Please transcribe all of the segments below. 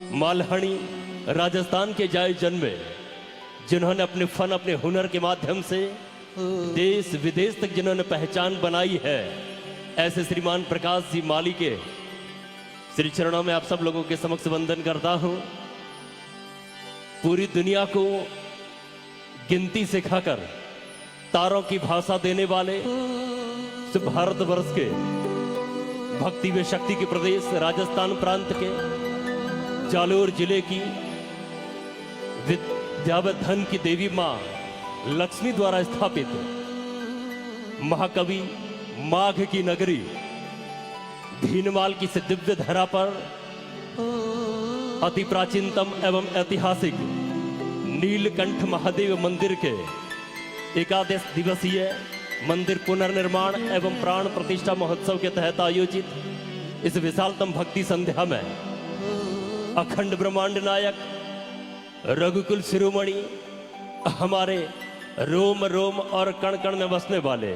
मालहणी राजस्थान के जाए जन्मे, जिन्होंने अपने फन अपने हुनर के माध्यम से देश विदेश तक जिन्होंने पहचान बनाई है, ऐसे श्रीमान प्रकाश जी माली के श्री चरणों में आप सब लोगों के समक्ष वंदन करता हूं। पूरी दुनिया को गिनती सिखाकर तारों की भाषा देने वाले भारतवर्ष के भक्ति व शक्ति के प्रदेश राजस्थान प्रांत के जालोर जिले की विद्यावधन की देवी मां लक्ष्मी द्वारा स्थापित महाकवि माघ की नगरी भीनमाल की से दिव्य धरा पर अति प्राचीनतम एवं ऐतिहासिक नीलकंठ महादेव मंदिर के एकादश दिवसीय मंदिर पुनर्निर्माण एवं प्राण प्रतिष्ठा महोत्सव के तहत आयोजित इस विशालतम भक्ति संध्या में अखंड ब्रह्मांड नायक रघुकुल शिरोमणि हमारे रोम रोम और कण कण में बसने वाले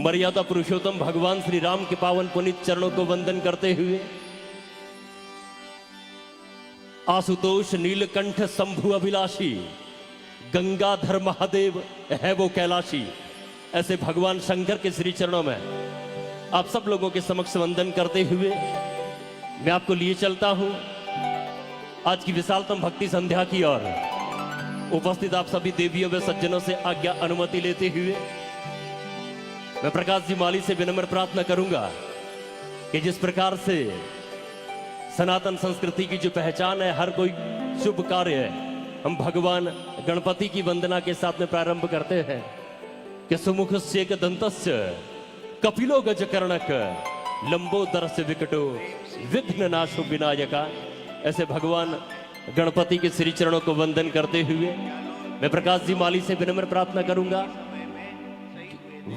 मर्यादा पुरुषोत्तम भगवान श्री राम के पावन पुनीत चरणों को वंदन करते हुए आशुतोष नीलकंठ शंभु अभिलाषी गंगाधर महादेव है वो कैलाशी, ऐसे भगवान शंकर के श्री चरणों में आप सब लोगों के समक्ष वंदन करते हुए मैं आपको लिए चलता हूं आज की विशालतम भक्ति संध्या की ओर। उपस्थित आप सभी देवियों व सज्जनों से आज्ञा अनुमति लेते हुए मैं प्रकाश जी माली से विनम्र प्रार्थना करूंगा कि जिस प्रकार से सनातन संस्कृति की जो पहचान है, हर कोई शुभ कार्य है हम भगवान गणपति की वंदना के साथ में प्रारंभ करते हैं कि सुमुखस्य दंतस्य कपिलो गजकर्णक लंबोदरस्य विकटो विघ्ननाशो विनायका, ऐसे भगवान गणपति के श्री चरणों को वंदन करते हुए मैं प्रकाश जी माली से विनम्र प्रार्थना करूंगा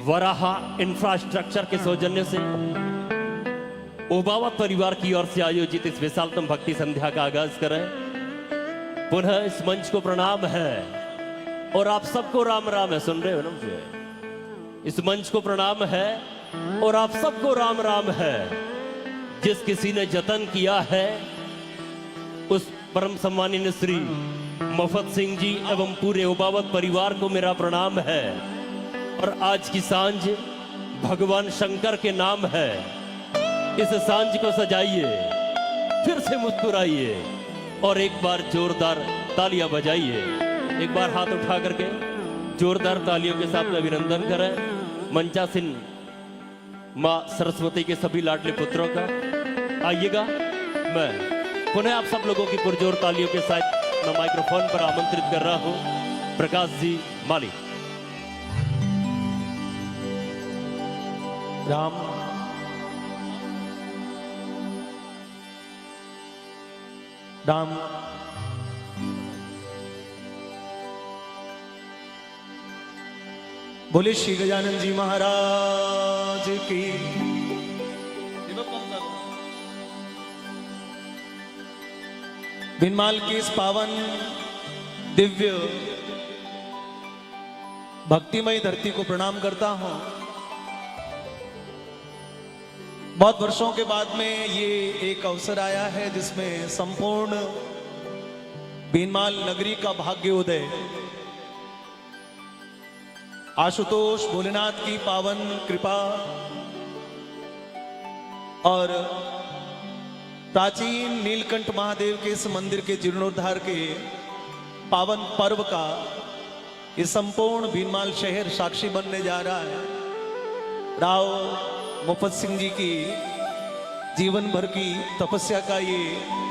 वराहा इंफ्रास्ट्रक्चर के सौजन्य से ओबावत परिवार की ओर से आयोजित इस विशालतम भक्ति संध्या का आगाज करें। पुनः इस मंच को प्रणाम है और आप सबको राम राम है, सुन रहे हो ना मुझे? इस मंच को प्रणाम है और आप सबको राम राम है। जिस किसी ने जतन किया है उस परम सम्माननीय श्री मफत सिंह जी एवं पूरे ओबावत परिवार को मेरा प्रणाम है। और आज की सांझ भगवान शंकर के नाम है, इस सांझ को सजाइए, फिर से मुस्कुराइए और एक बार जोरदार तालियां बजाइए। एक बार हाथ उठा करके जोरदार तालियों के साथ अभिनंदन करें मंचासीन मां सरस्वती के सभी लाडले पुत्रों का। आइएगा, मैं पुनः आप सब लोगों की पुरजोर तालियों के साथ मैं माइक्रोफोन पर आमंत्रित कर रहा हूं प्रकाश जी माली। राम राम बोले श्री गजानन जी महाराज की। भीनमाल की इस पावन दिव्य भक्तिमय धरती को प्रणाम करता हूं। बहुत वर्षों के बाद में ये एक अवसर आया है जिसमें संपूर्ण भीनमाल नगरी का भाग्योदय आशुतोष भोलेनाथ की पावन कृपा और प्राचीन नीलकंठ महादेव के इस मंदिर के जीर्णोद्धार के पावन पर्व का ये संपूर्ण भीनमाल शहर साक्षी बनने जा रहा है। राव मुफत सिंह जी की जीवन भर की तपस्या का ये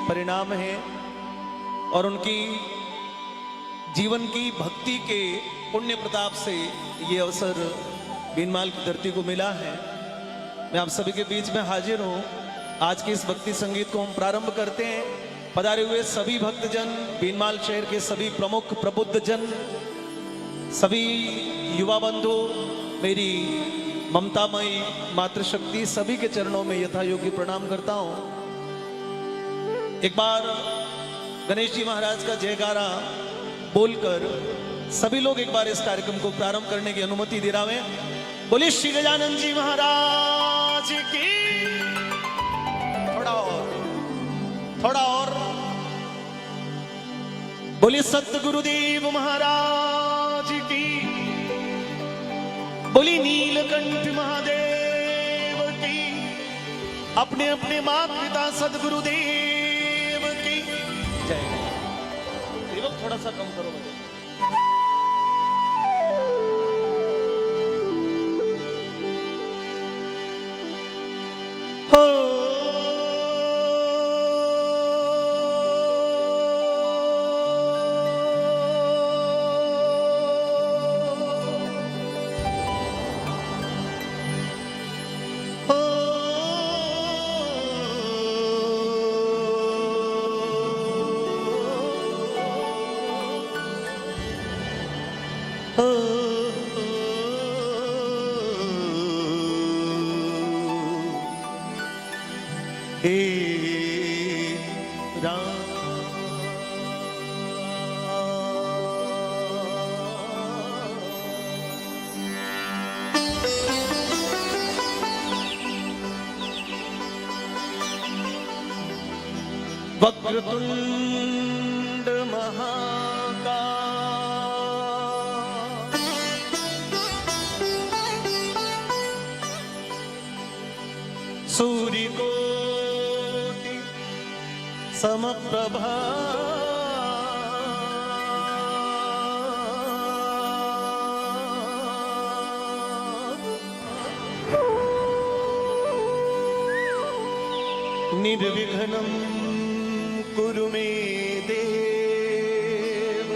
परिणाम है और उनकी जीवन की भक्ति के पुण्य प्रताप से ये अवसर भीनमाल की धरती को मिला है। मैं आप सभी के बीच में हाजिर हूँ। आज के इस भक्ति संगीत को हम प्रारंभ करते हैं। पधारे हुए सभी भक्तजन, भीनमाल शहर के सभी प्रमुख प्रबुद्ध जन, सभी युवा बंधु, मेरी ममतामयी मातृशक्ति सभी के चरणों में यथा योग्य प्रणाम करता हूं। एक बार गणेश जी महाराज का जयकारा बोलकर सभी लोग एक बार इस कार्यक्रम को प्रारंभ करने की अनुमति दिलावें। बोले श्री गजानन जी महाराज की। थोड़ा और बोले सतगुरुदेव महाराज की, बोली नीलकंठ महादेव की, अपने अपने माता पिता सदगुरुदेव की जय। ये लोग थोड़ा सा कम करो मुझे। हे राम वक्रतुंड महाकाय सूर्यकोटि समप्रभा निर्विघ्नं कुरु मे देव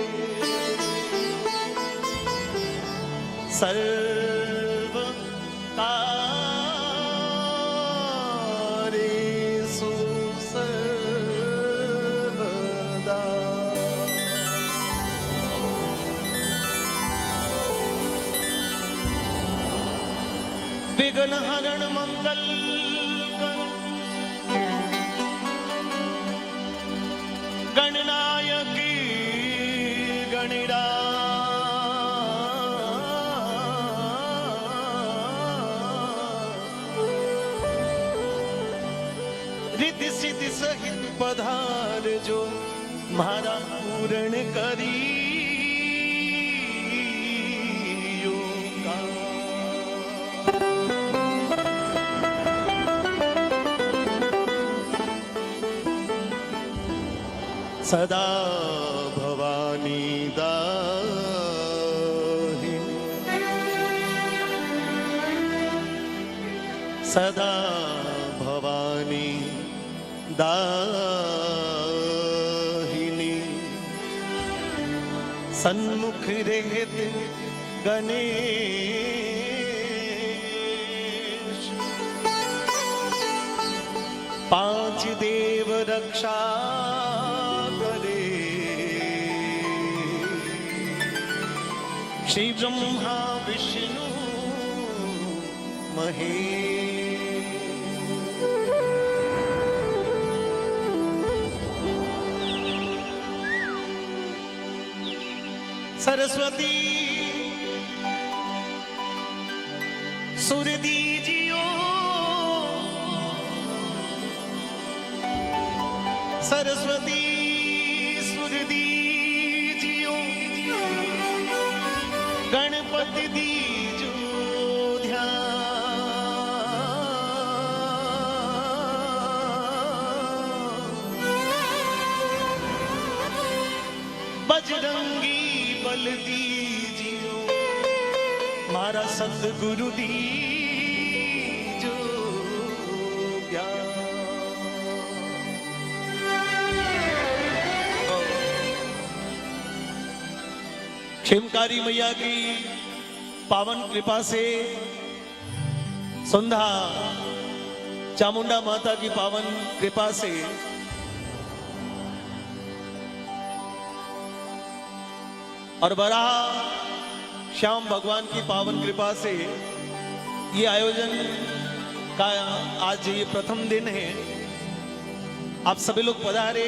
सर्व कार्येषु सर्वदा। विघ्नहरण मंगल गणनायकी गणिरा रिद्धि सिद्धि सहित पधार जो मारा पूर्ण करी सदा भवानी दाहिनी सदा भवानी दाहिनी सन्मुख रहित गणेश पांच देव रक्षा श्री ब्रह्मा विष्णु महेश। सरस्वती सुर दीजियो सरस्वती सुर दीजियो गणपति दीजो ध्यान बजरंगी बल दीजियो मारा सतगुरु दीजो ज्ञान। क्षेमकारी मैया की पावन कृपा से सुंधा चामुंडा माता की पावन कृपा से और बराह श्याम भगवान की पावन कृपा से ये आयोजन का आज ये प्रथम दिन है। आप सभी लोग पधारे।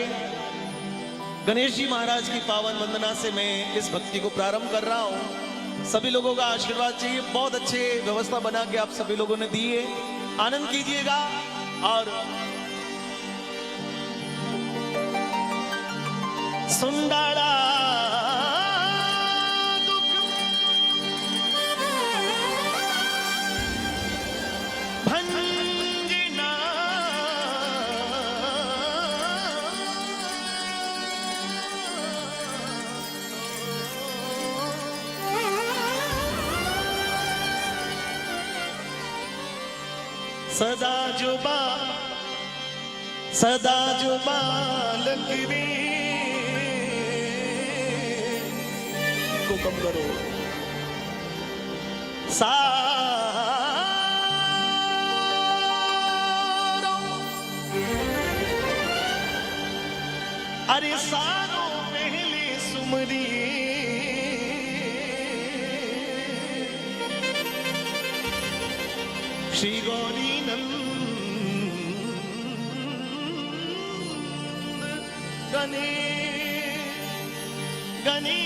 गणेश जी महाराज की पावन वंदना से मैं इस भक्ति को प्रारंभ कर रहा हूं। सभी लोगों का आशीर्वाद चाहिए। बहुत अच्छे व्यवस्था बना के आप सभी लोगों ने दी है, आनंद कीजिएगा। और सुंडाड़ा सदा जो बालक रे को कम करो सारो अरे सारो पहले सुमरी श्री गौरी गणे गणे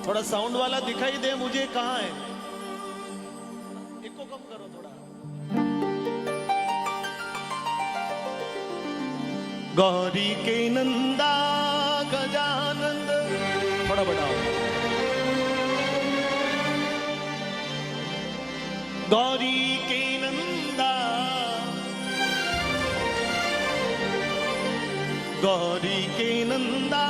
थोड़ा साउंड वाला दिखाई दे मुझे, कहाँ है? इको कम करो थोड़ा। गौरी के नंदा गजानंद, थोड़ा बढ़ाओ। गौरी के नंदा, गौरी के नंदा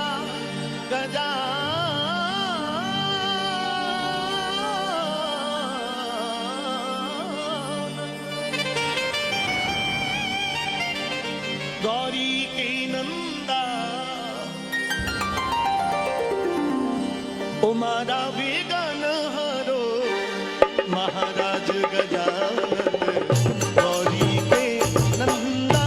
गौरी के नंदा उमारा विघ्न हरो महाराज गजानन गौरी के नंदा।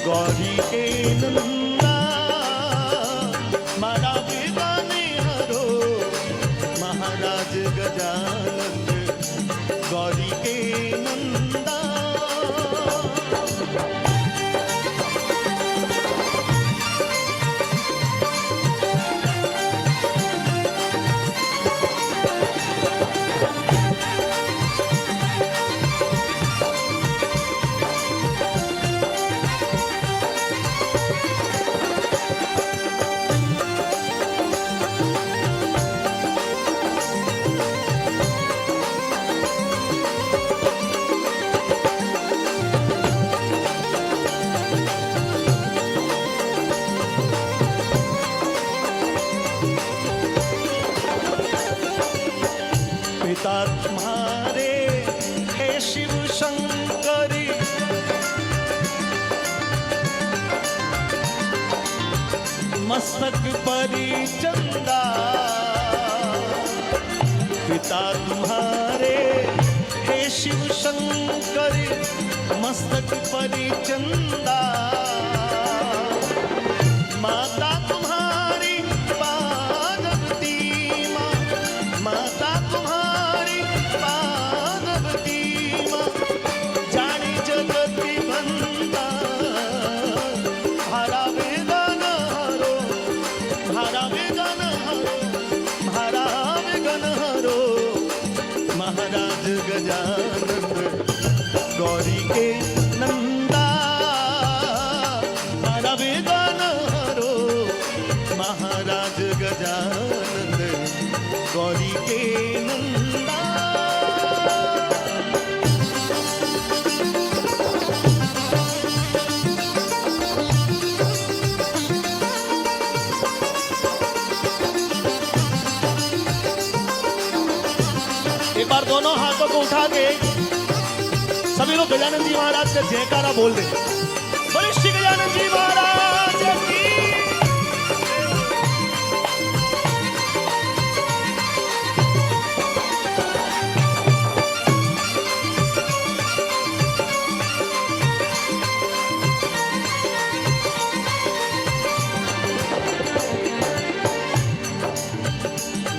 गौरी के नंदा मारा विघ्न हरो महाराज गजानन गौरी के नंदा। पिता तुम्हारे हे शिव शंकरी मस्तक परी चंदा। पिता तुम्हारे हे शिव शंकरी मस्तक परी चंदा। माता तुम्हारी पार्वती माँ, माता तुम्हारी पार्वती माँ जानी जगति बंदा। हरा विघ्न हरो, हरा विघ्न हरो, हरा विघ्न हरो महाराज गजानन गौरी के नंदा। हरा विघ्न हरो महाराज गजानन गौरी के नंदा। दोनों हाथों को उठा के सभी लोग गजानन जी महाराज का जयकारा बोल दे। बोले श्री गजानन जी महाराज की।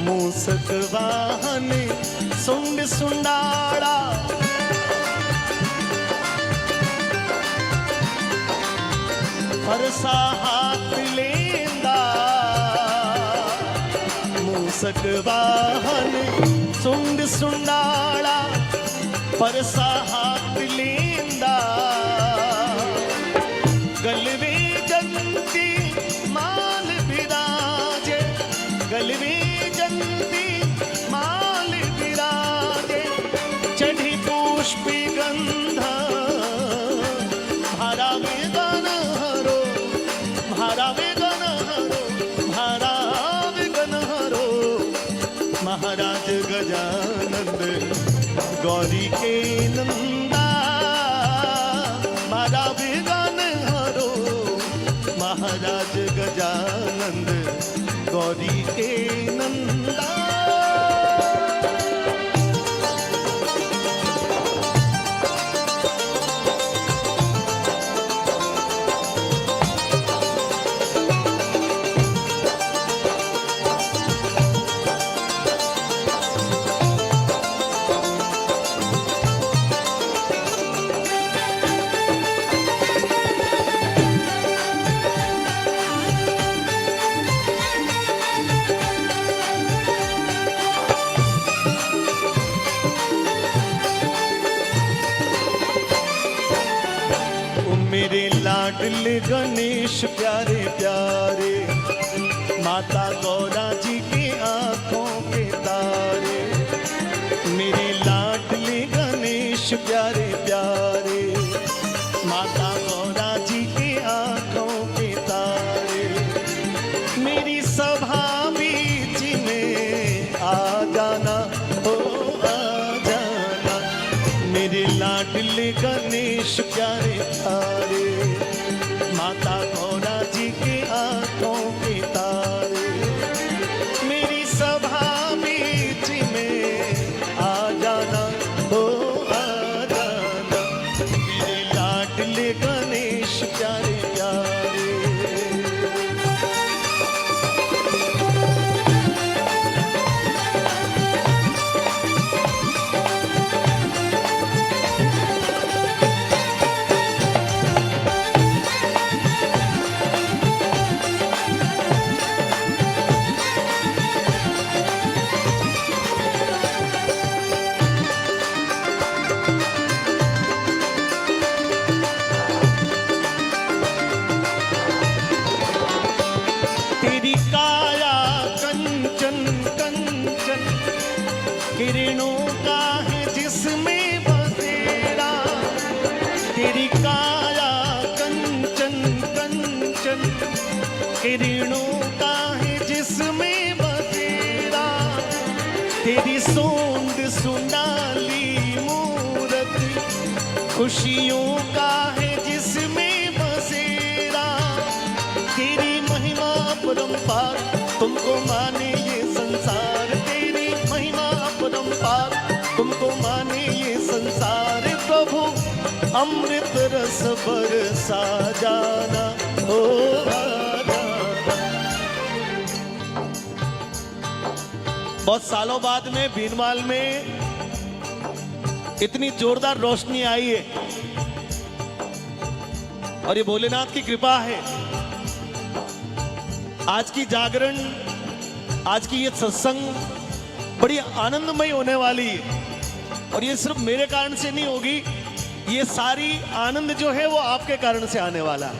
मूसक वाहन सुंड सुंडाड़ा फरसा हाथ लेंदा। मूसक वाहन सुंड सुंडाड़ा फरसा हाथ लेंदा। गलवे जंती माल बिराजे, गलवे जंती माल विराजे। चढ़ी पुष्प गंधा भारा वेदन हरो, भारा वेदन हरो, भारा वेदन हरो। महाराज गजानंद गौरी के नंदा, भारा वेदन हरो। महाराज गजानंद गौरी के नंदा। मेरे लाडले गणेश प्यारे प्यारे, माता गौरा जी की आंखों के तारे। मेरे लाडले गणेश प्यारे प्यारे, माता गौरा जी की आंखों के तारे। मेरी सभा बीच में आ जाना, ओ आ जाना। मेरे लाडले गणेश प्यारे प्यारे, माता गौरा जी के आंखों के तारे। मेरी सभा बीच में आ जाना, ओ आ जाना। मेरे लाडले गणेश प्यारे प्यारे। तेरी काया कंचन कंचन, किरणों का है जिसमें बसेरा। तेरी काया कंचन कंचन, किरणों का है जिसमें बसेरा। तेरी सोंद सुंडाली मूरत, खुशियों का है जिसमें बसेरा। तेरी महिमा परंपार तुमको माने ये संसार। तेरी महिमा परंपार तुमको माने ये संसार। प्रभु अमृत रस बरसा जाना, ओ जाना। बहुत सालों बाद में भीनमाल में इतनी जोरदार रोशनी आई है, और ये भोलेनाथ की कृपा है। आज की जागरण, आज की ये सत्संग बड़ी आनंदमय होने वाली है। और ये सिर्फ मेरे कारण से नहीं होगी, ये सारी आनंद जो है वो आपके कारण से आने वाला है।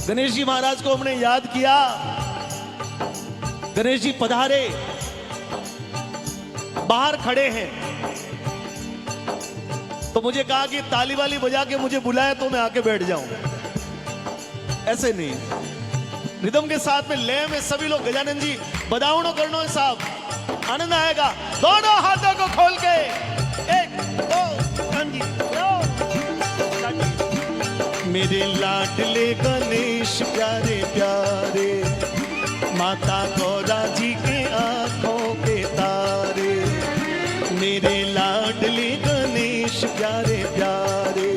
गणेश जी महाराज को हमने याद किया, गणेश जी पधारे, बाहर खड़े हैं, तो मुझे कहा कि ताली वाली बजा के मुझे बुलाए तो मैं आके बैठ जाऊं। ऐसे नहीं, रिदम के साथ में, लय में सभी लोग गजानन जी बदावणो करनो है साहब, आनंद आएगा। दोनों हाथों को खोल के 1 2 3 जी। मेरे लाडले गणेश प्यारे प्यारे, माता गौरा जी के आंखों के तारे। मेरे लाडले गणेश प्यारे प्यारे,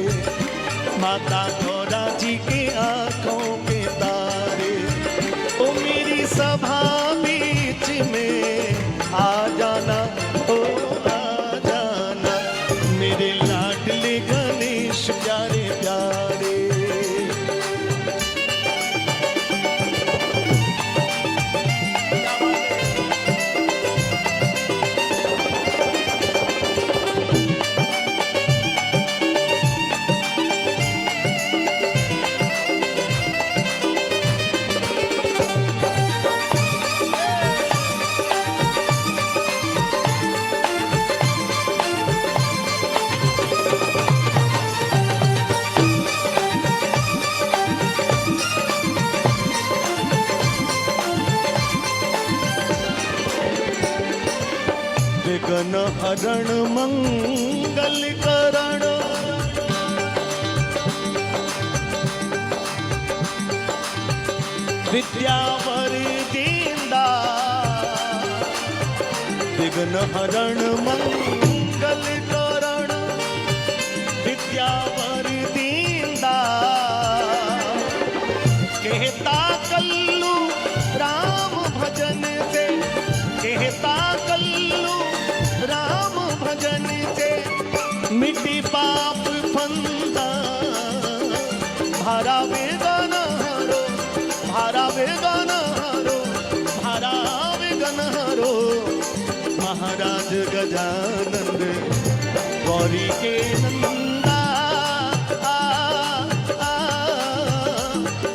माता गौरा जी के आंखों के तारे। ओ मेरी सभा बीच में आ जाना, ओ आ जाना, मेरे लाडले गणेश प्यारे प्यारे। विघ्न हरण मंगल करण, विद्यावर दीनदा। विघ्न हरण मंगल करण, विद्यावर दीनदा। कहता कल्लू राम भजन से, कहता कल्लू राम भजन से, मिट्टी पाप फंदा। भारा वेगन हरो, भारा वेगन हरो, भारा वेगन हरो। महाराज गजानंद गौरी के नंदा,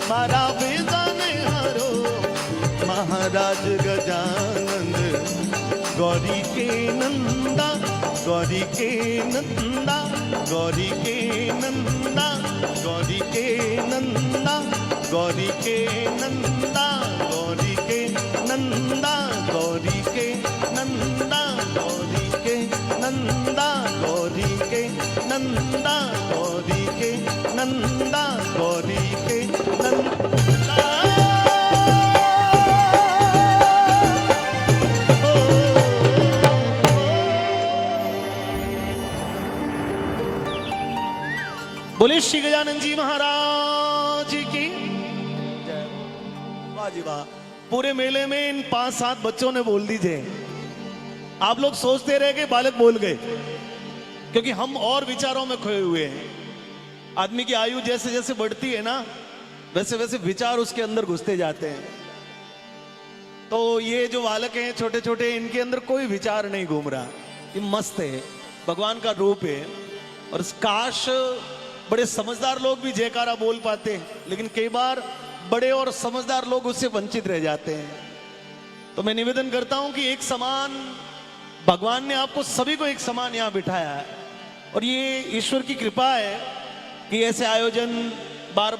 भारा वेगन हरो। महाराज गजानंद गौरी के नंदा, गौरी के नंदा, गौरी के नंदा, गौरी के नंदा, गौरी के नंदा, गौरी के नंदा, गौरी के नंदा, गौरी के नंदा, गौरी के नंदा, गौरी के नंदा, गौरी के नंदा। बोले श्री गजानन जी महाराज की जय। वाह जी वाह। पूरे मेले में इन 5-7 बच्चों ने बोल दीजिए। आप लोग सोचते रहे कि बालक बोल गए, क्योंकि हम और विचारों में खोए हुए हैं। आदमी की आयु जैसे जैसे बढ़ती है ना, वैसे वैसे विचार उसके अंदर घुसते जाते हैं। तो ये जो बालक हैं छोटे छोटे, इनके अंदर कोई विचार नहीं घूम रहा। ये मस्त है, भगवान का रूप है। और काश बड़े समझदार लोग भी जयकारा बोल पाते हैं, लेकिन कई बार बड़े और समझदार लोग उससे वंचित रह जाते हैं। तो मैं निवेदन करता हूं कि एक समान भगवान ने आपको सभी को एक समान यहां बिठाया है, और ये ईश्वर की कृपा है कि ऐसे आयोजन बार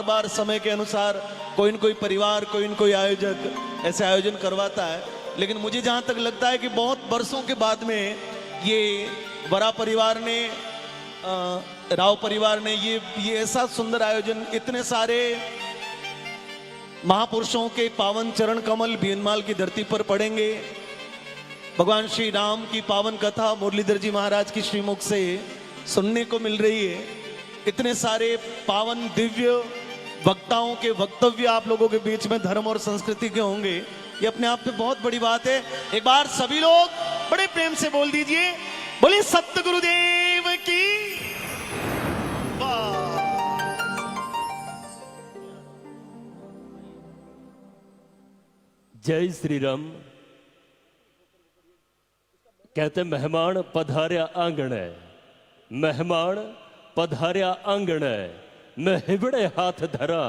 बार समय के अनुसार कोई न कोई परिवार, कोई न कोई आयोजक ऐसे आयोजन करवाता है। लेकिन मुझे जहां तक लगता है कि बहुत वर्षों के बाद में ये बड़ा परिवार ने, राव परिवार ने ये ऐसा सुंदर आयोजन, इतने सारे महापुरुषों के पावन चरण कमल बीनमाल की धरती पर पड़ेंगे। भगवान श्री राम की पावन कथा मुरलीधर जी महाराज की श्रीमुख से सुनने को मिल रही है। इतने सारे पावन दिव्य वक्ताओं के वक्तव्य आप लोगों के बीच में धर्म और संस्कृति के होंगे, ये अपने आप में बहुत बड़ी बात है। एक बार सभी लोग बड़े प्रेम से बोल दीजिए, बोलिए सत्य गुरुदेव की। जय श्री राम। कहते मेहमान पधार्या आंगण, मेहमान पधार्या आंगण, मैं हिबड़े हाथ धरा,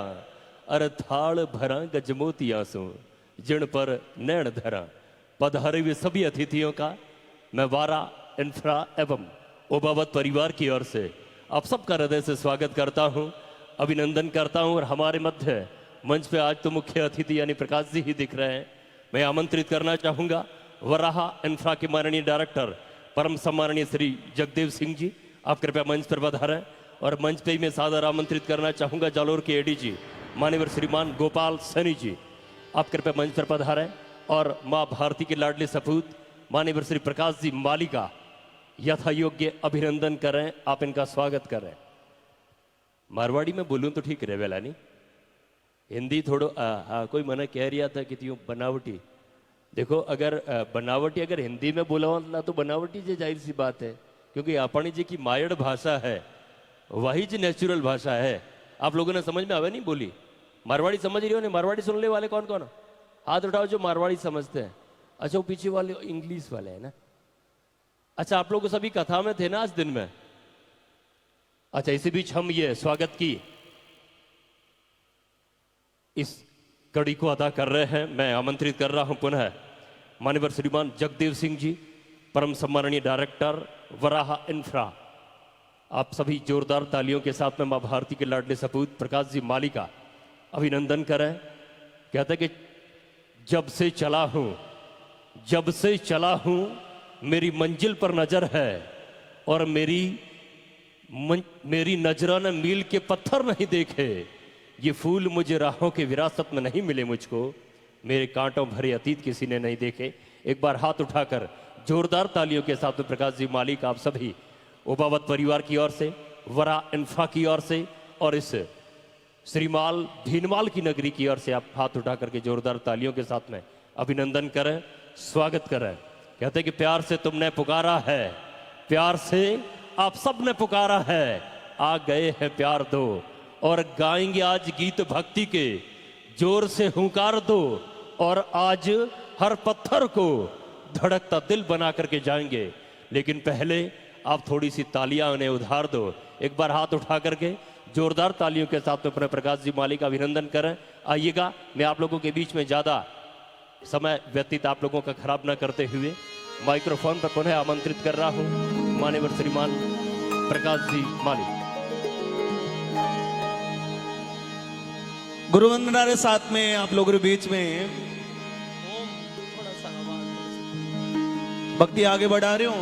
अर थाल भरा गजमोतिया सो, जिन पर नैन धरा। पधारे हुए सभी अतिथियों का मैं वारा इंफ्रा एवं ओबावत परिवार की ओर से आप सबका हृदय से स्वागत करता हूं, अभिनंदन करता हूं। और हमारे मध्य मंच पे आज तो मुख्य अतिथि यानी प्रकाश जी ही दिख रहे हैं, मैं आमंत्रित करना चाहूंगा वराहा इंफ्रा के माननीय डायरेक्टर परम सम्माननीय श्री जगदेव सिंह जी, आप कृपया मंच पर पधारें। और मंच पे ही मैं सादर आमंत्रित करना चाहूंगा जालोर के एडीजी माननीय श्रीमान गोपाल सैनी जी, आप कृपया मंच पर पधारें। और माँ भारती के लाडले सपूत माननीय श्री प्रकाश जी माली का यथा योग्य अभिनंदन करें, आप इनका स्वागत करें। मारवाड़ी में बोलूं तो ठीक रहे वेला नहीं, हिंदी थोड़ो कोई मना कह रहा था कि त्यों बनावटी। देखो अगर बनावटी अगर हिंदी में बोला तो बनावटी जे जाहिर सी बात है, क्योंकि अपनी जी की मायड़ भाषा है वही जो नेचुरल भाषा है। आप लोगों ने समझ में आवे नहीं बोली? मारवाड़ी समझ रही हो? नहीं मारवाड़ी सुनने वाले कौन कौन? हाथ उठाओ जो मारवाड़ी समझते हैं। अच्छा वो पीछे वाले इंग्लिश वाले हैं ना? अच्छा आप लोग सभी कथा में थे ना आज दिन में? अच्छा इसी बीच हम ये स्वागत की इस कड़ी को अदा कर रहे हैं। मैं आमंत्रित कर रहा हूं पुनः माननीय श्रीमान जगदेव सिंह जी, परम सम्माननीय डायरेक्टर वराहा इंफ्रा। आप सभी जोरदार तालियों के साथ में मां भारती के लाडले सपूत प्रकाश जी माली का अभिनंदन करें। कहते कि जब से चला हूं मेरी मंजिल पर नजर है और मेरी नजरों ने मील के पत्थर नहीं देखे। ये फूल मुझे राहों के विरासत में नहीं मिले मुझको, मेरे कांटों भरे अतीत किसी ने नहीं देखे। एक बार हाथ उठाकर जोरदार तालियों के साथ में प्रकाश जी माली का आप सभी ओबावत परिवार की ओर से, वरा इंफा की ओर से और इस श्रीमाल भीनमाल की नगरी की ओर से आप हाथ उठा करके जोरदार तालियों के साथ में अभिनंदन करें, स्वागत करें। कहते कि प्यार से तुमने पुकारा है, प्यार से आप सब ने पुकारा है, आ गए हैं प्यार दो और गाएंगे आज गीत भक्ति के, जोर से हुंकार दो और आज हर पत्थर को धड़कता दिल बना करके जाएंगे। लेकिन पहले आप थोड़ी सी तालियां उन्हें उधार दो। एक बार हाथ उठा करके जोरदार तालियों के साथ में अपने प्रकाश जी माली का अभिनंदन करें। आइएगा, मैं आप लोगों के बीच में ज्यादा समय व्यतीत आप लोगों का खराब न करते हुए माइक्रोफोन पर पुनः आमंत्रित कर रहा हूं माननीय श्रीमान प्रकाश जी माली। गुरु वंदना के साथ में आप लोगों के बीच में भक्ति आगे बढ़ा रहे हो।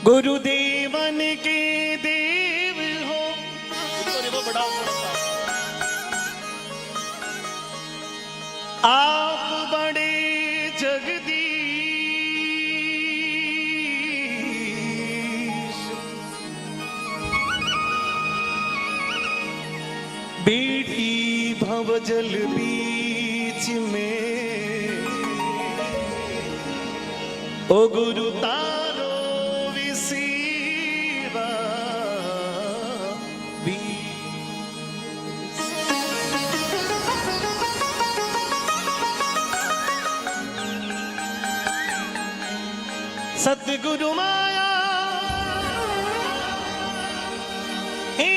गुरुदेवन के देव हो, बड़ा आप बड़े जगदीश, बेटी भवजल बीच में ओ गुरु तारो विसीवा सतगुरु माया हे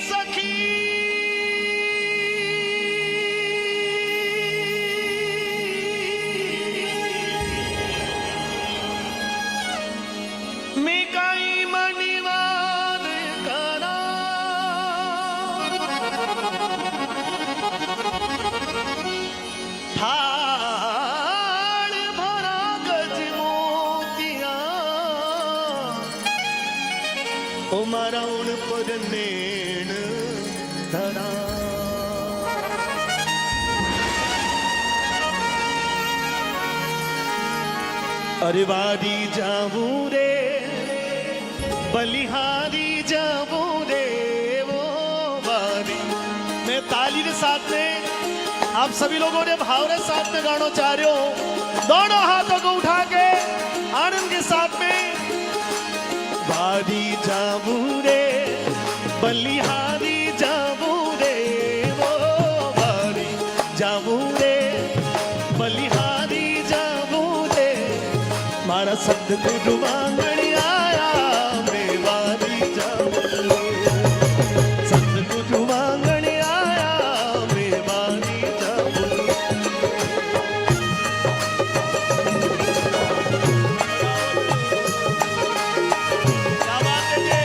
सखी मैं काई मणिवाद करा थाल भरा गज मोतिया ओ मारा उन पर नेण धरा अरे वारी जाऊं रे बलिहारी जाऊं रे वो वारी। मैं ताली के साथ में आप सभी लोगों ने भाव के साथ में गाना चाह रहे हो, दोनों हाथों को उठा के आनंद के साथ में वारी जाऊं रे बलिहारी जाऊं रे वो वारी जाऊं रे बलिहारी जाऊं मारा सतगुरु वांगड़ी आया मेवारी जाऊं सतगुरु वांगड़ी आया मेवारी जाऊं क्या बात है जी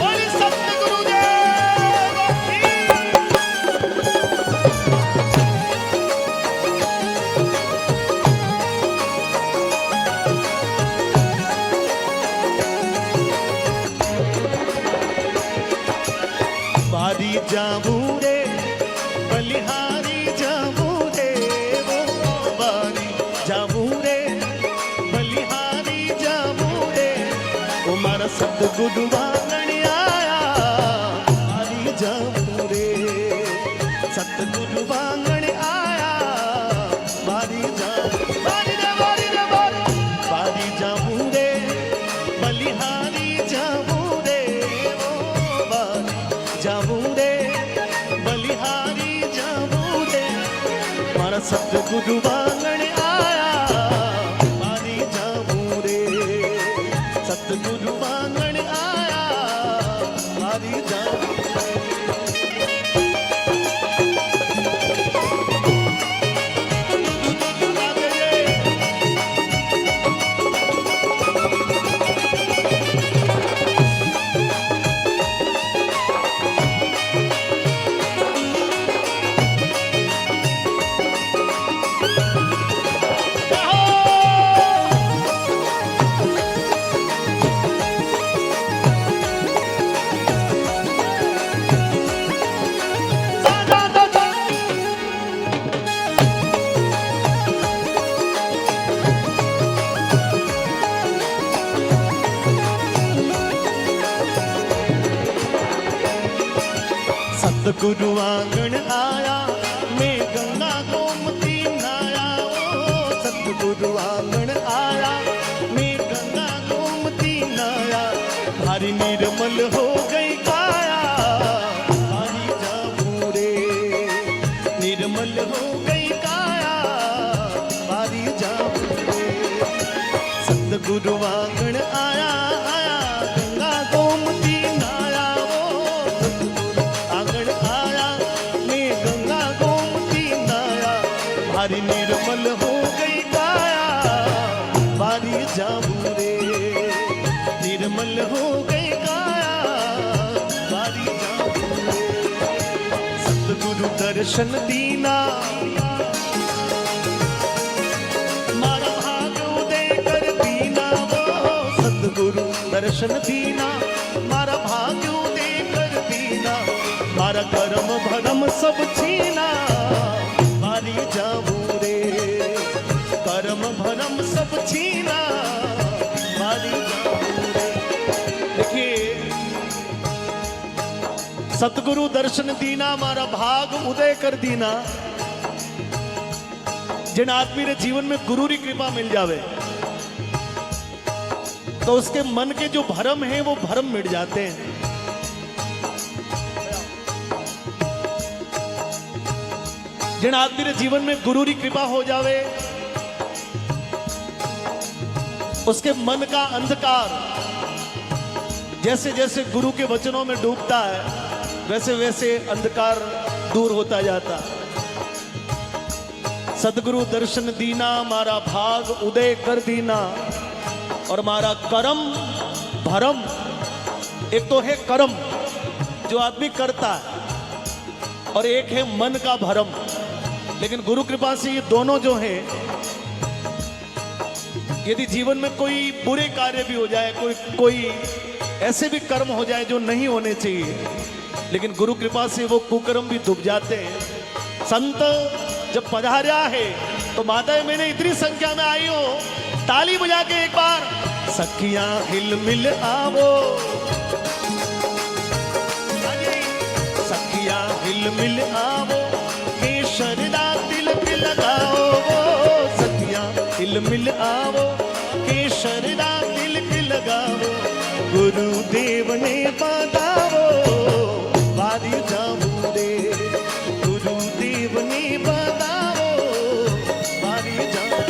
बोली सतगुरु देव की बारी जाऊं रे बलिहारी जाऊं रे वो बारी जाऊं रे बलिहारी जाऊं रे वो मारा सतगुरु वांगड़ी आया बारी जाऊं रे सतगुरु वांगड़ी आया बारी जाऊं बारी रे बारी रे बारी बारी जाऊं रे बलिहारी जाऊं रे वो बारी जाऊं रे बलिहारी जाऊं रे मारा सतगुरु वांगड़ी आया बारी जाऊं रे सतगुरु वांगड़ी आया बारी जाऊं सतगुरु आंगन आया मैं गंगा गोमती नाया ओ सतगुरु आंगन आया मैं गंगा गोमती नाया भारी निर्मल हो गई काया भारी जाऊं रे निर्मल हो गई काया भारी जाऊं रे सतगुरु आंगन आया आया गंगा गोमती नाया ओ सतगुरु आंगन आया मैं गंगा गोमती नाया भारी निर्मल हो गई काया भारी जाऊं रे निर्मल हो गई काया भारी जाऊं रे सतगुरु दर्शन दीना मारा भाग्य उदय कर दीना वो सतगुरु दर्शन दीना मारा भाग्य उदय कर दीना मारा कर्म भरम सब छीना मारी जाऊं रे कर्म भरम सब छीना मारी जाऊं रे देखिए सतगुरु दर्शन दीना मारा भाग उदय कर दीना जिन आदमी रे जीवन में गुरु की कृपा मिल जावे तो उसके मन के जो भरम है वो भरम मिट जाते हैं जिन आदमी रे जीवन में गुरु की कृपा हो जावे उसके मन का अंधकार जैसे जैसे गुरु के वचनों में डूबता है वैसे वैसे अंधकार दूर होता जाता। सदगुरु दर्शन दीना मारा भाग उदय कर दीना और मारा कर्म भरम। एक तो है कर्म जो आदमी करता है और एक है मन का भरम। लेकिन गुरु कृपा से ये दोनों जो हैं, यदि जीवन में कोई बुरे कार्य भी हो जाए, कोई ऐसे भी कर्म हो जाए जो नहीं होने चाहिए, लेकिन गुरु कृपा से वो कुकर्म भी डूब जाते हैं। संत जब पधारा है तो माताएं मैंने इतनी संख्या में आई हो, ताली बजा के एक बार सखियां हिल मिल आवो, सखियां हिल मिल आवो, हे केसरदा तिलक लगाओ सखिया तिल मिल आओ, केसरदा तिलक लगाओ, गुरुदेव ने बताओ बारी जाऊं रे, गुरुदेव ने बताओ बारी जाऊं।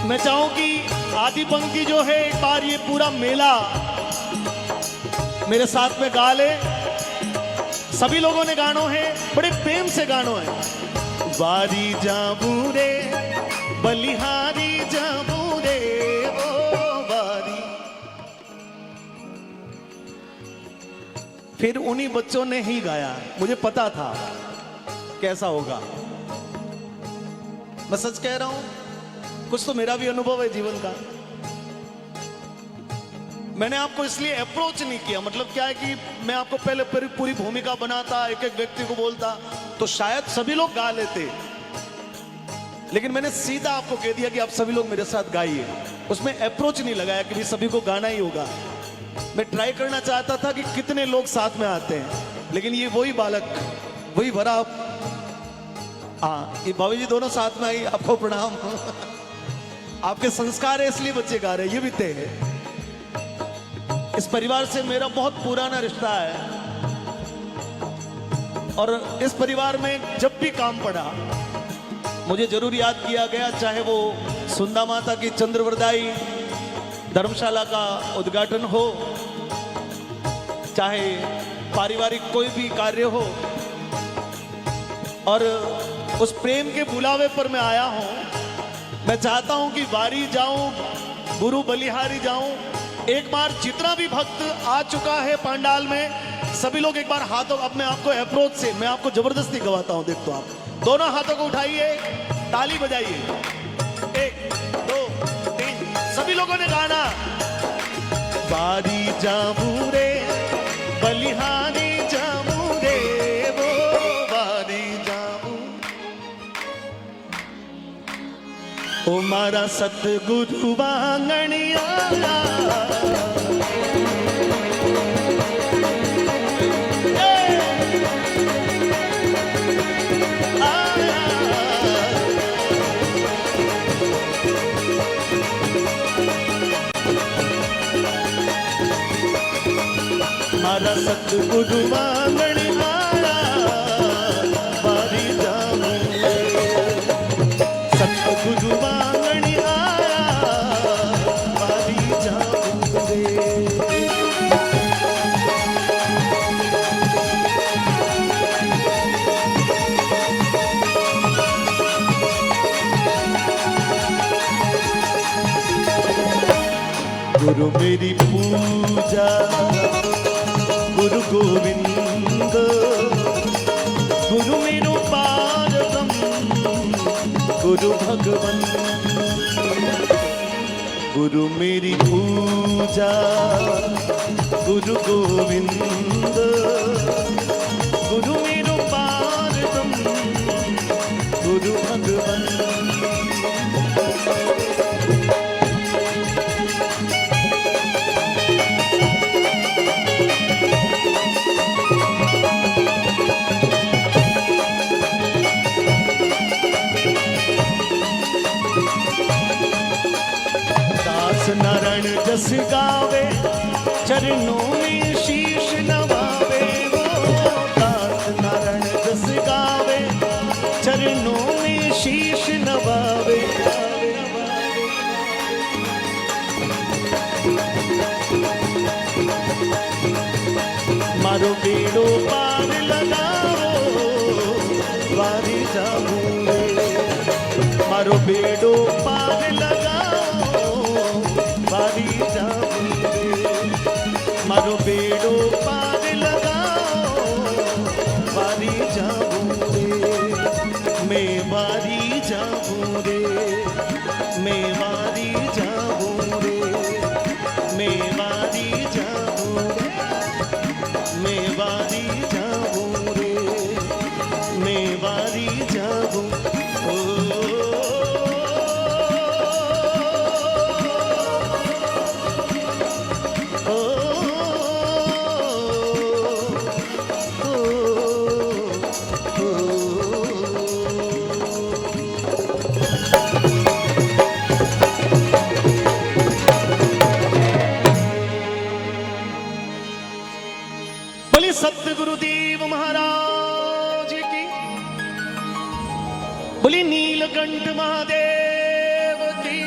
मैं चाहूं कि आदि पंक्ति जो है एक बार ये पूरा मेला मेरे साथ में गा ले। सभी लोगों ने गानों है, बड़े प्रेम से गानों है। बारी जाबू रे बलिहारी जाबू रे ओ बारी। फिर उन्हीं बच्चों ने ही गाया, मुझे पता था कैसा होगा। मैं सच कह रहा हूं, कुछ तो मेरा भी अनुभव है जीवन का। मैंने आपको इसलिए अप्रोच नहीं किया, मतलब क्या है कि मैं आपको पहले पूरी भूमिका बनाता, एक एक व्यक्ति को बोलता तो शायद सभी लोग गा लेते, लेकिन मैंने सीधा आपको कह दिया कि आप सभी लोग मेरे साथ गाइए। उसमें अप्रोच नहीं लगाया कि भी सभी को गाना ही होगा। मैं ट्राई करना चाहता था कि कितने लोग साथ में आते हैं, लेकिन ये वही बालक, वही भरा। हाँ, ये भाभी जी दोनों साथ में आई, आपको प्रणाम। आपके संस्कार है इसलिए बच्चे गा रहे हैं, ये भी तय है। इस परिवार से मेरा बहुत पुराना रिश्ता है और इस परिवार में जब भी काम पड़ा मुझे जरूर याद किया गया, चाहे वो सुंदा माता की चंद्रवरदाई धर्मशाला का उद्घाटन हो, चाहे पारिवारिक कोई भी कार्य हो, और उस प्रेम के बुलावे पर मैं आया हूं। मैं चाहता हूं कि वारी जाऊं, गुरु बलिहारी जाऊं। एक बार जितना भी भक्त आ चुका है पंडाल में, सभी लोग एक बार हाथों, अपने आपको अप्रोच से, मैं आपको जबरदस्ती गवाता हूं। देखो आप दोनों हाथों को उठाइए, ताली बजाइए। 1 2 3, सभी लोगों ने गाना। वारी जाऊं रे बलिहारी जाऊं रे वो वारी जाऊं, ओ मारा सतगुरु वांगणिया। मारा सतगुरु वांगणी आया, वारी जाऊं सतगुरु वांगणी आया, वारी जाऊं रे। गुरु मेरी पूजा गुरु गोविंद, गुरु मेरो पारब्रह्म गुरु भगवन। गुरु मेरी पूजा गुरु गोविंद, गुरु मेरो पारब्रह्म गुरु भगवन। नारायण जस गावे, चरणों में शीश नवावे वो। दास नारायण जस गावे, चरणों में शीश नवावे। मारो बेड़ो पार लगाओ, वारी जाऊं रे। जाऊं रे, मेवारी जाऊं रे, मेवारी जाऊं रे, मेवारी जाऊं रे, मेवारी जाऊं सतगुरुदेव महाराज की, बोली नीलकंठ महादेव की।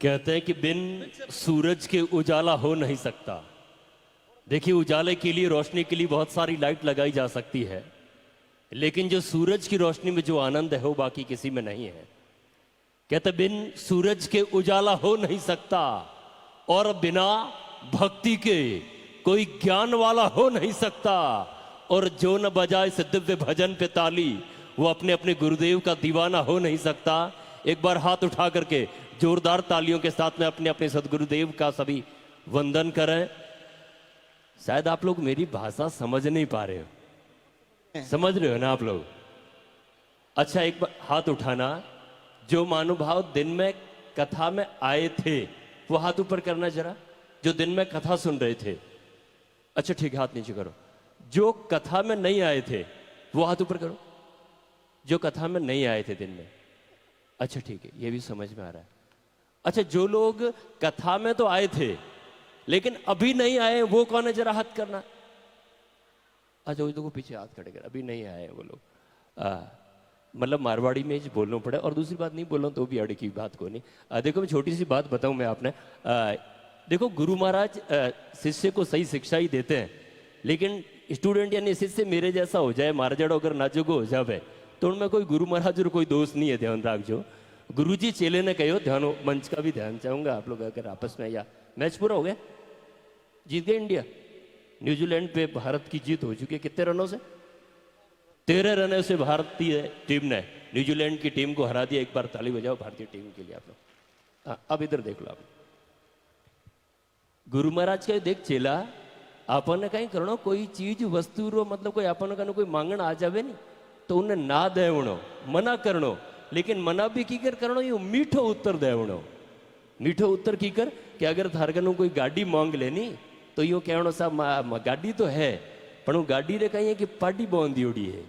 कहते हैं कि बिन सूरज के उजाला हो नहीं सकता। देखिए, उजाले के लिए, रोशनी के लिए बहुत सारी लाइट लगाई जा सकती है, लेकिन जो सूरज की रोशनी में जो आनंद है वो बाकी किसी में नहीं है। कहते बिन सूरज के उजाला हो नहीं सकता, और बिना भक्ति के कोई ज्ञान वाला हो नहीं सकता। और जो न बजाए इस दिव्य भजन पे ताली, वो अपने अपने गुरुदेव का दीवाना हो नहीं सकता। एक बार हाथ उठा करके जोरदार तालियों के साथ में अपने अपने सदगुरुदेव का सभी वंदन करें। शायद आप लोग मेरी भाषा समझ नहीं पा रहे हो, समझ रहे हो ना आप लोग? अच्छा, एक बार हाथ उठाना जो महानुभाव दिन में कथा में आए थे, वो हाथ ऊपर करना जरा, जो दिन में कथा सुन रहे थे। अच्छा ठीक है, हाथ नीचे करो। जो कथा में नहीं आए थे वो हाथ ऊपर करो, जो कथा में नहीं आए थे दिन में। अच्छा ठीक है, ये भी समझ में आ रहा है। अच्छा, जो लोग कथा में तो आए थे लेकिन अभी नहीं आए, वो कौन है? जरा हाथ करना। अच्छा, वो तो पीछे हाथ खड़े कर, अभी नहीं आए वो लोग। मतलब मारवाड़ी में ही बोलना पड़े, और दूसरी बात नहीं बोलूँ तो भी अड़ की बात को नहीं। देखो, मैं छोटी सी बात बताऊं मैं आपने। देखो, गुरु महाराज शिष्य को सही शिक्षा ही देते हैं, लेकिन स्टूडेंट यानी शिष्य मेरे जैसा हो जाए, मार जड़ो अगर नाजुक हो जाए, तो उनमें कोई गुरु महाराज और कोई दोष नहीं है। ध्यान रखो, गुरु जी चेले ने कहो ध्यान, मंच का भी ध्यान चाहूंगा आप लोग अगर आपस में। या मैच पूरा हो गया, जीत गए इंडिया। न्यूजीलैंड पे भारत की जीत हो चुकी है। कितने रनों से? 13 रनों से भारतीय टीम ने न्यूजीलैंड की टीम को हरा दिया। एक बार ताली बजाओ भारतीय टीम के लिए आप लोग। अब इधर देख लो आप। गुरु महाराज का देख चेला, आपने कहीं करो कोई चीज वस्तु रो, मतलब कोई आपने कहना कोई मांगण आ जावे नहीं तो उन्हें ना देवणो, मना करनो, लेकिन मना भी की कर करो ये मीठो उत्तर देवणो। मीठो उत्तर की कर कि अगर थार कनु कोई गाड़ी मांग लेनी तो यूं कहणो साहब गाड़ी तो है, पर वो गाड़ी रे कहीं है कि पाडी बांध दियोड़ी है,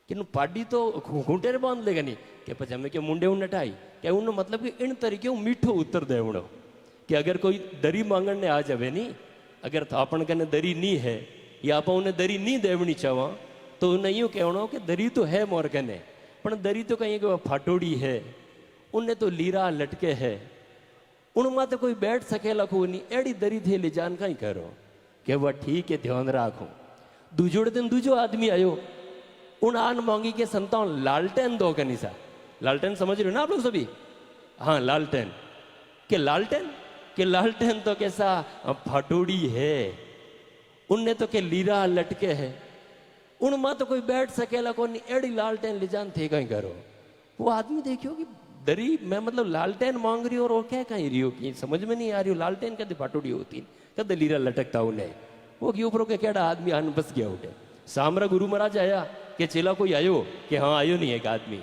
कि पाडी तो घूंटे रे बांध लेगा नहीं कि पछ हमें क्या मुंडे उन नटाई क्या उन, मतलब कि इन तरीके मीठो उत्तर देवणो कि अगर कोई दरी मांगण ने आ जावे नहीं, अगर अपन कने दरी नहीं है या आप उन्हें दरी नहीं देवनी चावा तो उन्हें यूं कहणो कि दरी तो है मोर कने, पर दरी तो कहीं कि फाटोड़ी है, उन्हें तो लीरा लटके है, उनमें तो कोई बैठ सकेला को नहीं, एड़ी दरी थे ले जान कहीं करो कि वह ठीक है, ध्यान राखो। दूजोड़े दिन दूजो आदमी आयो, उन आन मांगी के संतान लालटेन दो कनीसा। लालटेन समझ रहे हो ना आप लोग सभी? हाँ, लालटेन के लालटेन तो कैसा फाटोड़ी है, उनने तो के लीरा लटके है, उनमें तो कोई बैठ सकेला को नहीं, एड़ी लालटेन ले जान थे कहीं करो। वो आदमी देखियो कि दरी मैं मतलब लालटेन मांग रही हो और क्या कहीं रही हो कि समझ में नहीं आ रही हो। लालटेन कदे फाटोड़ी होती, कदे लीरा लटकता उन्हें, वो कि ऊपर के केड़ा आदमी आन बस गया उठे। सामरा गुरु महाराज आया कि चेला कोई आयो कि हाँ आयो नहीं एक आदमी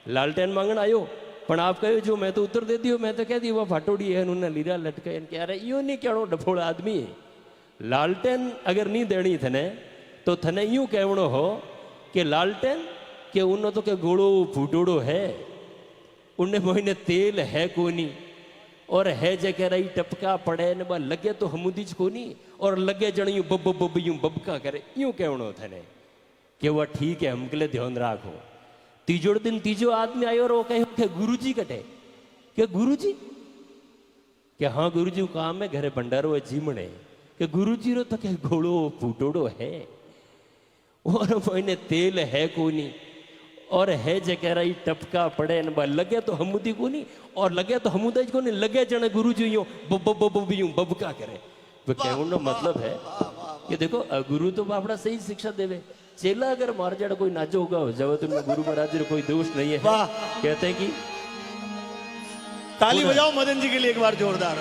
लालटेन मांगन आयो, पर आप कहो जो मैं तो उत्तर दे दियो, मैं तो कह दी वो फाटोड़ी है, उन्हें लीरा लटके कह रहे यो नहीं कहणो डफोड़ा आदमी। लालटेन अगर नहीं देनी थने तो थने यूं कहणो हो कि लालटेन के उन तो के गोड़ो फूटोड़ो है, उन्हें मोहिने तेल है कोनी, और है जगह रही टपका पड़े न लगे तो हमुदीज कोनी, और लगे जण यूं बब बब यूं बबका करे, यूं कहणो थने कि वह ठीक है, हमके लिए ध्यान राखो। तीजोड़ दिन तीजो आदमी आयो और वो कहे गुरुजी कटे कि गुरुजी कि हाँ गुरुजी काम है घरे भंडारो है जीमणे कि गुरुजी रो तो क्या घोड़ो फूटोड़ो है, और मोहिने तेल है कोनी, और है जगह रही टपका पड़े न लगे तो हमुदी को नहीं, और लगे तो हमुदा को नहीं, लगे जने गुरु जी यूं बब यूं बबका करे। तो कहने मतलब है कि देखो गुरु तो बापड़ा सही शिक्षा देवे, चेला अगर मार जाड़ कोई नाचो होगा हो जाओ तो उनमें गुरु महाराज जी कोई दोष नहीं है। वाह। कहते हैं कि ताली बजाओ मदन जी के लिए एक बार जोरदार।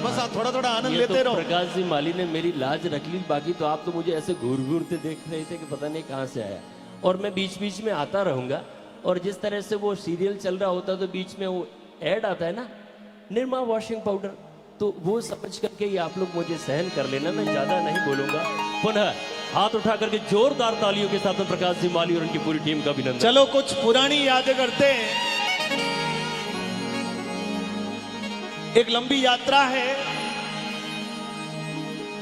बस आप थोड़ा थोड़ा आनंद ये लेते तो रहो। प्रकाश जी माली ने मेरी लाज रख ली, बाकी तो आप तो मुझे ऐसे घूर घूरते देख रहे थे कि पता नहीं कहाँ से आया। और मैं बीच बीच में आता रहूंगा, और जिस तरह से वो सीरियल चल रहा होता तो बीच में वो ऐड आता है ना, निरमा वॉशिंग पाउडर, तो वो समझ करके ये आप लोग मुझे सहन कर लेना, मैं ज्यादा नहीं बोलूंगा। पुनः हाथ उठा करके जोरदार तालियों के साथ में प्रकाश जी माली और उनकी पूरी टीम का अभिनंदन। चलो कुछ पुरानी यादें करते हैं। एक लंबी यात्रा है,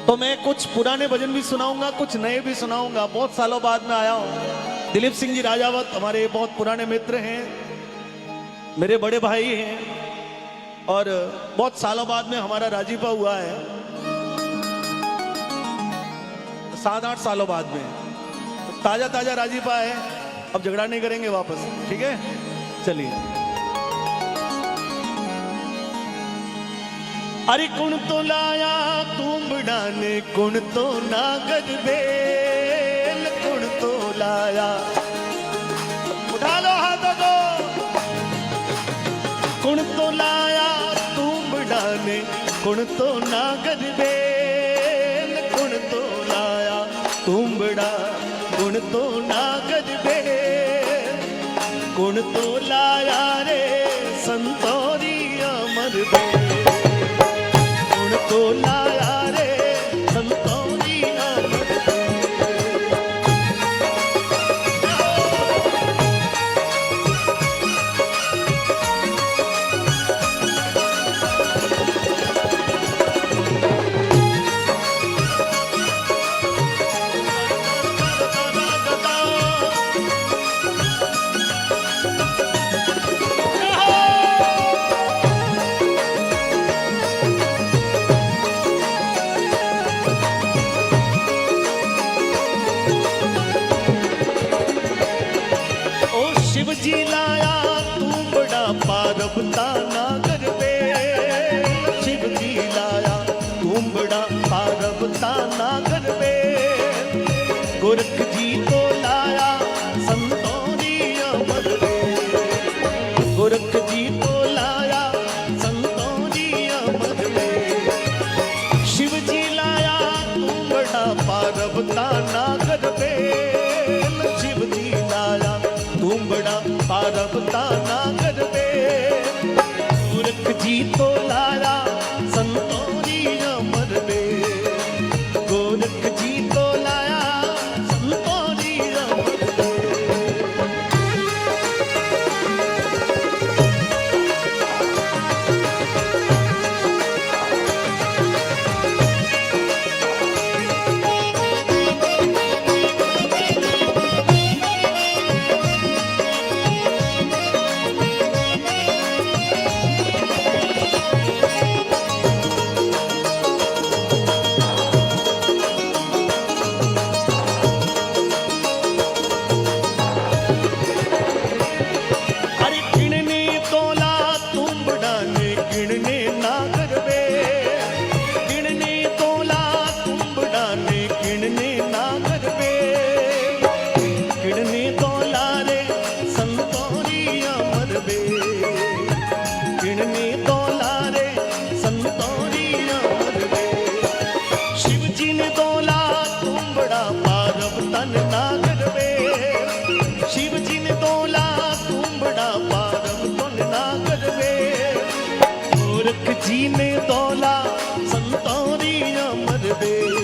तो मैं कुछ पुराने भजन भी सुनाऊंगा, कुछ नए भी सुनाऊंगा। बहुत सालों बाद में आया हूं। दिलीप सिंह जी राजावत हमारे बहुत पुराने मित्र हैं, मेरे बड़े भाई हैं, और बहुत सालों बाद में हमारा राजीपा हुआ है, 7-8 सालों बाद में ताजा ताजा राजीपा है। अब झगड़ा नहीं करेंगे वापस, ठीक है? चलिए। अरे कुण तो लाया तूंबड़ा ने, कुण तो नागद बेल, कुण तो लाया, उठा लो हाथों को। कुण तो लाया तूंबड़ा ने, कुण तो नागद बेल, कुण तो लाया तूंबड़ा, कुण तो नागद बेल, कुण तो लाया रे संतोरी अमर बेल, कुण तो लाया रे संतोरी अमर जी लाया तू बड़ा पारबता नागर बेल, शिव जी लाया तू बड़ा पारबता नागर बेल, गोरख जी को लाया संतोरी अमर बेल, गोरख जी को लाया संतोरी अमर बेल, शिव जी लाया तू बड़ा पारबता नागर बेल, शिव जी लाया तू बड़ा पारबता नागर बेल, गोरख जी तो लाया संतोरी अमर बेल, गोरख जी तो लाया संतोरी अमर बेल। जी ने तोला संतोरी अमर बेल,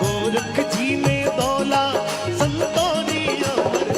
गोरख जी ने तोला संतोरी अमर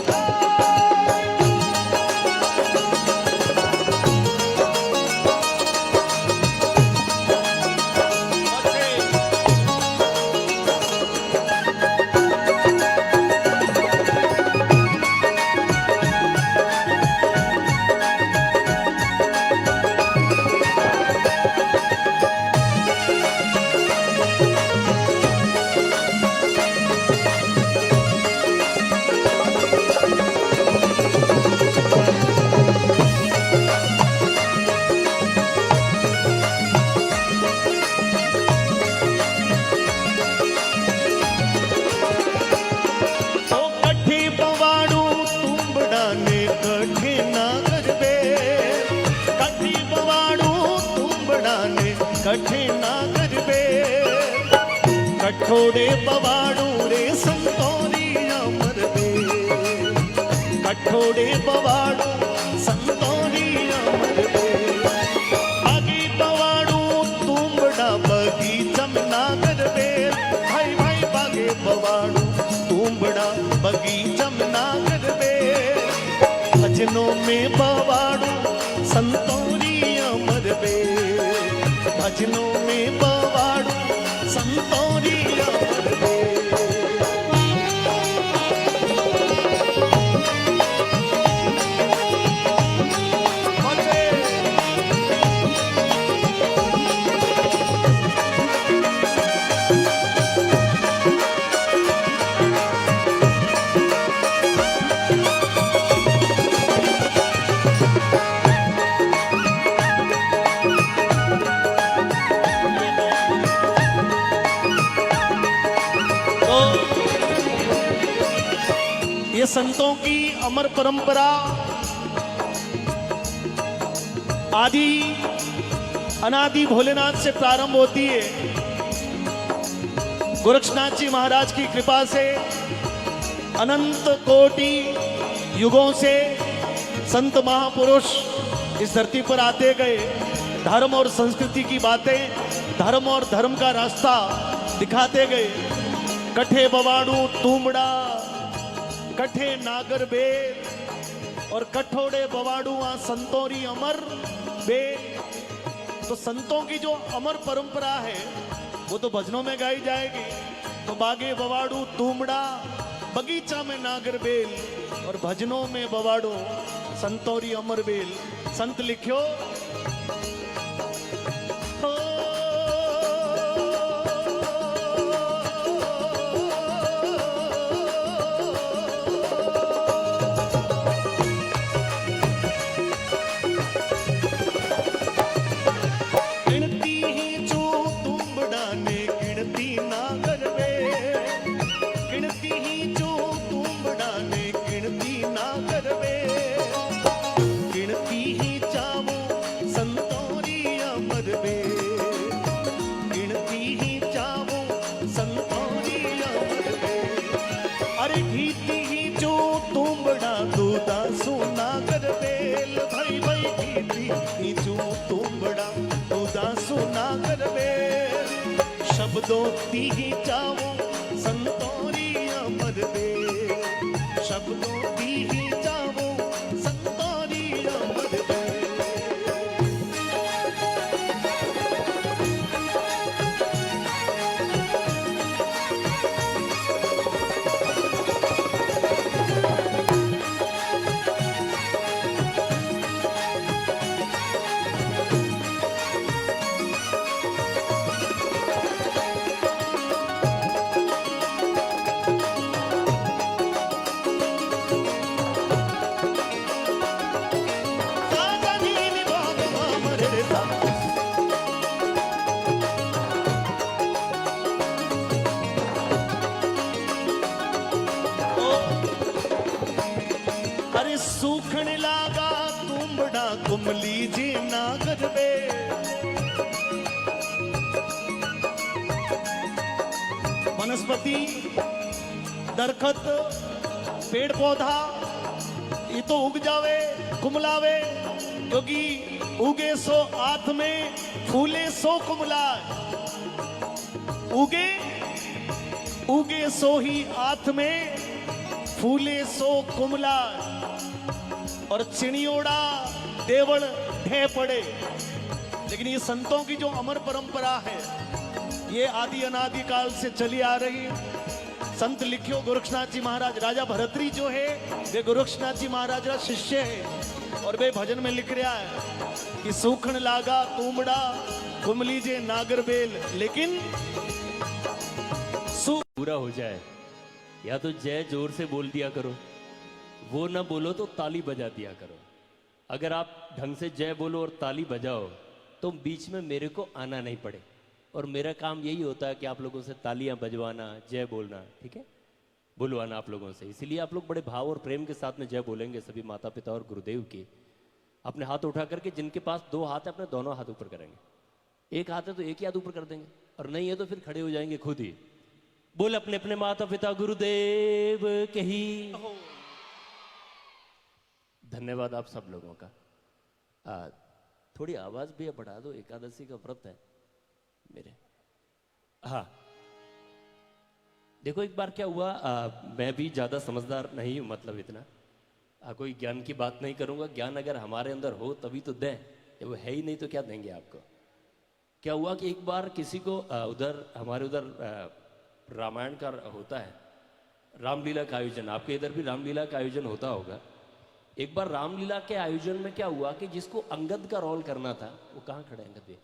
कठोड़े बवाड़ू रे संतोरी अमर बे, कठोड़े बवाड़ू संतोरी अमर बे। बागी बवाड़ू तुमड़ा बगी जमना कर बे, भाई भाई बागे बवाड़ू तुमड़ा बगी जमना कर बे। भजनों में बवाड़ू संतोरी अमर बे, भजनों में बवाड़ू संतोरी अमर बे। ये संतों की अमर परंपरा आदि अनादि भोलेनाथ से प्रारंभ होती है। गोरक्षनाथ जी महाराज की कृपा से अनंत कोटि युगों से संत महापुरुष इस धरती पर आते गए, धर्म और संस्कृति की बातें, धर्म और धर्म का रास्ता दिखाते गए। कठे बवाड़ू तुमड़ा, कठे नागर बेल और कठोड़े बवाड़ू संतोरी अमर बेल। तो संतों की जो अमर परंपरा है वो तो भजनों में गाई जाएगी। तो बागे बवाड़ू तुमड़ा, बगीचा में नागर बेल और भजनों में बवाड़ू संतोरी अमर बेल। संत लिखियो शब्दों ती ही जाओ संतोरी अमर बे, शब्दों ती ही जाओ संतोरी अमर बे। सूखने लागा तुमड़ा कुमली जी नागर बे, वनस्पति दरखत पेड़ पौधा ये तो उग जावे कुमलावे, क्योंकि उगे सो आथ में फूले सो कुमलाए। उगे उगे सो ही आथ में फूले सो कुमलाए। और चिड़ियोड़ा देवल ढे पड़े। लेकिन ये संतों की जो अमर परंपरा है ये आदि अनादि काल से चली आ रही है। संत लिखियो गोरक्षनाथ जी महाराज, राजा भरतरी जो है वे गोरक्षनाथ जी महाराज का शिष्य है और वे भजन में लिख रहा है कि सूखन लागा तुमड़ा कुमली जे नागर बेल। लेकिन पूरा हो जाए या तो जय जोर से बोल दिया करो, वो ना बोलो तो ताली बजा दिया करो। अगर आप ढंग से जय बोलो और ताली बजाओ तो बीच में मेरे को आना नहीं पड़े, और मेरा काम यही होता है कि आप लोगों से तालियां बजवाना, जय बोलना, ठीक है, बुलवाना आप लोगों से। इसीलिए आप लोग बड़े भाव और प्रेम के साथ में जय बोलेंगे सभी माता पिता और गुरुदेव की। अपने हाथ उठा करके, जिनके पास दो हाथ है अपने दोनों हाथ ऊपर करेंगे, एक हाथ है तो एक ही हाथ ऊपर कर देंगे, और नहीं है तो फिर खड़े हो जाएंगे खुद ही। बोल अपने अपने माता पिता गुरुदेव के ही। धन्यवाद आप सब लोगों का। थोड़ी आवाज भी बढ़ा दो, एकादशी का व्रत है मेरे। हाँ देखो एक बार क्या हुआ, मैं भी ज्यादा समझदार नहीं हूं, मतलब इतना कोई ज्ञान की बात नहीं करूंगा। ज्ञान अगर हमारे अंदर हो तभी तो दें, जब वो है ही नहीं तो क्या देंगे आपको। क्या हुआ कि एक बार किसी को उधर हमारे उधर रामायण का होता है, रामलीला का आयोजन, आपके इधर भी रामलीला का आयोजन होता होगा। एक बार रामलीला के आयोजन में क्या हुआ कि जिसको अंगद का रोल करना था, वो कहाँ खड़े अंगद भी,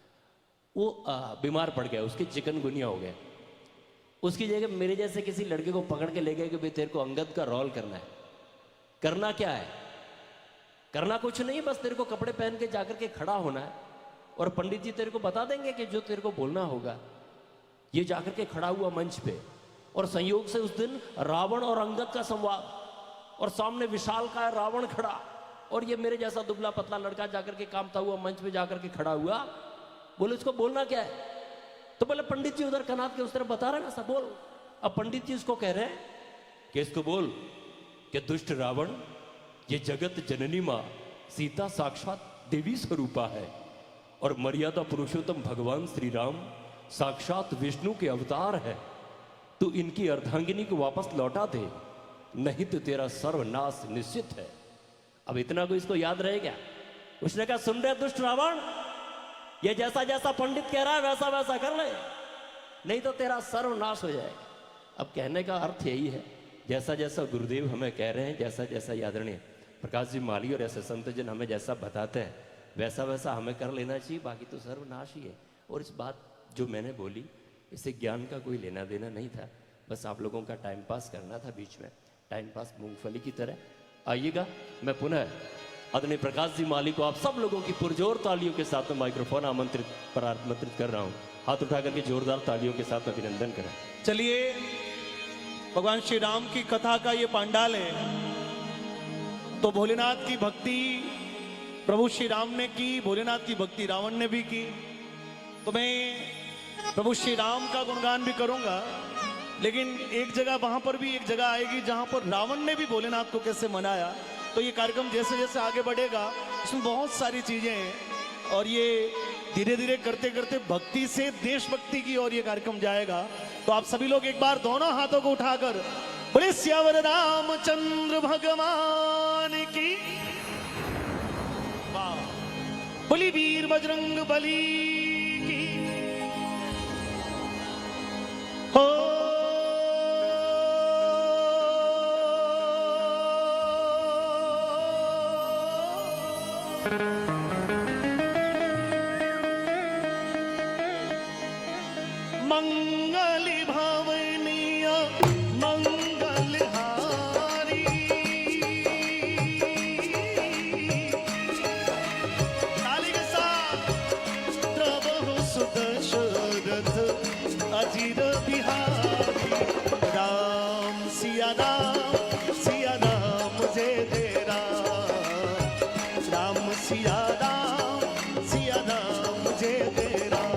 वो बीमार पड़ गया, उसके चिकनगुनिया हो गया। उसकी जगह मेरे जैसे किसी लड़के को पकड़ के ले गए कि भाई तेरे को अंगद का रोल करना है। करना क्या है, करना कुछ नहीं, बस तेरे को कपड़े पहन के जाकर के खड़ा होना है और पंडित जी तेरे को बता देंगे कि जो तेरे को बोलना होगा। ये जाकर के खड़ा हुआ मंच पे, और संयोग से उस दिन रावण और अंगद का संवाद, और सामने विशाल का रावण खड़ा, और ये मेरे जैसा दुबला पतला लड़का जाकर के कामता हुआ मंच पे जाकर के खड़ा हुआ। बोले इसको बोलना क्या है, तो बोले पंडित जी उधर कनात के उस तरफ बता रहे ना सब बोल। अब पंडित जी इसको कह रहे हैं कि इसको बोल कि दुष्ट रावण, ये जगत जननी माँ सीता साक्षात देवी स्वरूपा है, और मर्यादा पुरुषोत्तम भगवान श्री राम साक्षात विष्णु के अवतार है। तू इनकी अर्धांगिनी को वापस लौटा दे, नहीं तो तेरा सर्वनाश निश्चित है। अब इतना को इसको याद रहे क्या। उसने कहा सुन रहे दुष्ट रावण, ये जैसा जैसा पंडित कह रहा है वैसा वैसा कर ले, नहीं तो तेरा सर्वनाश हो जाएगा। अब कहने का अर्थ यही है, जैसा जैसा गुरुदेव हमें कह रहे हैं, जैसा जैसा आदरणीय प्रकाश जी माली और ऐसे संतजन हमें जैसा बताते हैं, वैसा वैसा हमें कर लेना चाहिए, बाकी तो सर्वनाश ही है। और इस बात जो मैंने बोली, इससे ज्ञान का कोई लेना देना नहीं था, बस आप लोगों का टाइम पास करना था, बीच में टाइम पास मूंगफली की तरह। आइएगा, मैं पुनः आदरणीय प्रकाश जी माली को आप सब लोगों की पुरजोर तालियों के साथ में माइक्रोफोन आमंत्रित कर रहा हूं। हाथ उठा करके जोरदार तालियों के साथ अभिनंदन करें। चलिए, भगवान श्री राम की कथा का ये पांडाल है, तो भोलेनाथ की भक्ति प्रभु श्री राम ने की, भोलेनाथ की भक्ति रावण ने भी की। तो मैं प्रभु श्री राम का गुणगान भी करूंगा, लेकिन एक जगह वहां पर भी एक जगह आएगी जहां पर रावण ने भी भोलेनाथ को कैसे मनाया। तो ये कार्यक्रम जैसे जैसे आगे बढ़ेगा, इसमें बहुत सारी चीजें हैं, और ये धीरे धीरे करते करते भक्ति से देशभक्ति की ओर ये कार्यक्रम जाएगा। तो आप सभी लोग एक बार दोनों हाथों को उठाकर बोले सियावर रामचंद्र भगवान की, वाह, बोली वीर बजरंग बली की, हो मंगली भावनीय मंगलहारी, ताली के साथ प्रभु सुदशरथ अजीर बिहारी, राम सिया राम जय जय राम सिया राम जय जय राम।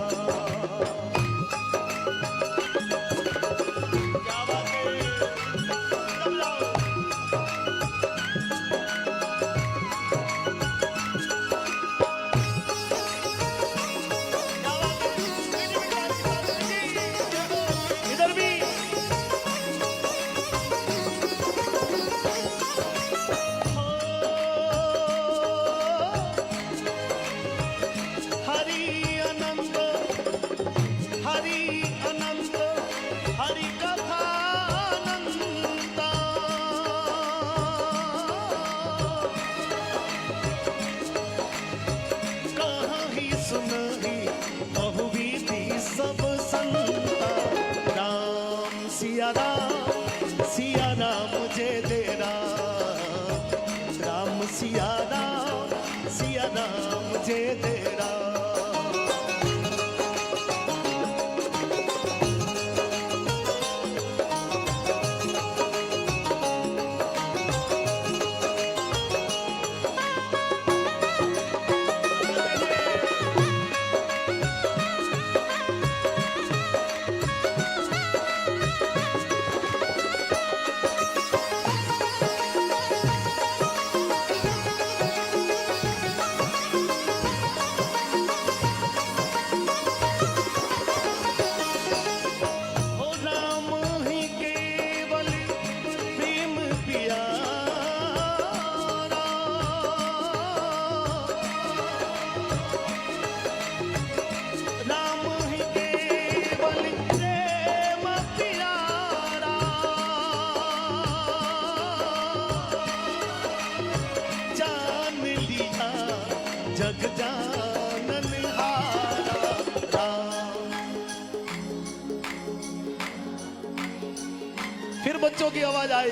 बच्चों की आवाज आई,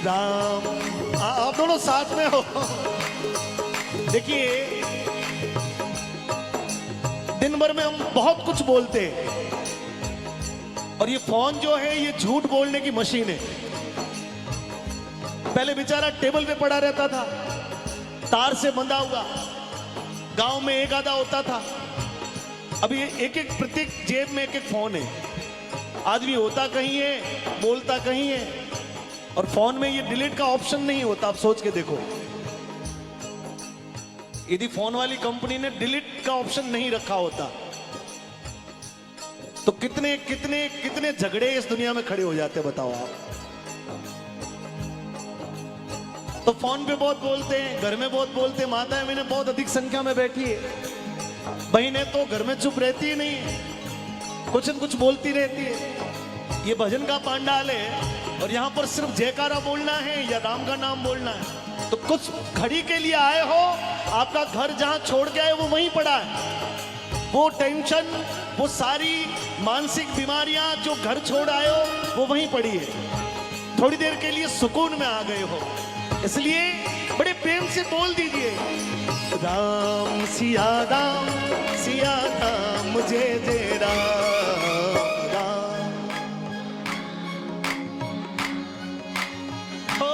राम। आप दोनों साथ में हो। देखिए, दिन भर में हम बहुत कुछ बोलते हैं, और ये फोन जो है ये झूठ बोलने की मशीन है। पहले बेचारा टेबल पे पड़ा रहता था, तार से बंधा हुआ, गांव में एक आधा होता था। अभी एक एक प्रत्येक जेब में एक एक फोन है। आदमी होता कहीं है, बोलता कहीं है, और फोन में ये डिलीट का ऑप्शन नहीं होता। आप सोच के देखो, यदि फोन वाली कंपनी ने डिलीट का ऑप्शन नहीं रखा होता तो कितने कितने कितने झगड़े इस दुनिया में खड़े हो जाते, बताओ आप। तो फोन पे बहुत बोलते हैं, घर में बहुत बोलते हैं। माताएं मैंने बहुत अधिक संख्या में बैठी है, बहनें तो घर में चुप रहती ही नहीं है, कुछ न कुछ बोलती रहती है। ये भजन का पांडाल है, और यहां पर सिर्फ जयकारा बोलना है या राम का नाम बोलना है। तो कुछ घड़ी के लिए आए हो, आपका घर जहां छोड़ के आए वो वहीं पड़ा है। वो टेंशन, वो सारी मानसिक बीमारियां जो घर छोड़ आए हो वो वहीं पड़ी है। थोड़ी देर के लिए सुकून में आ गए हो, इसलिए बड़े प्रेम से बोल दीजिए, राम सिया राम, सिया राम जय जय राम, राम। हो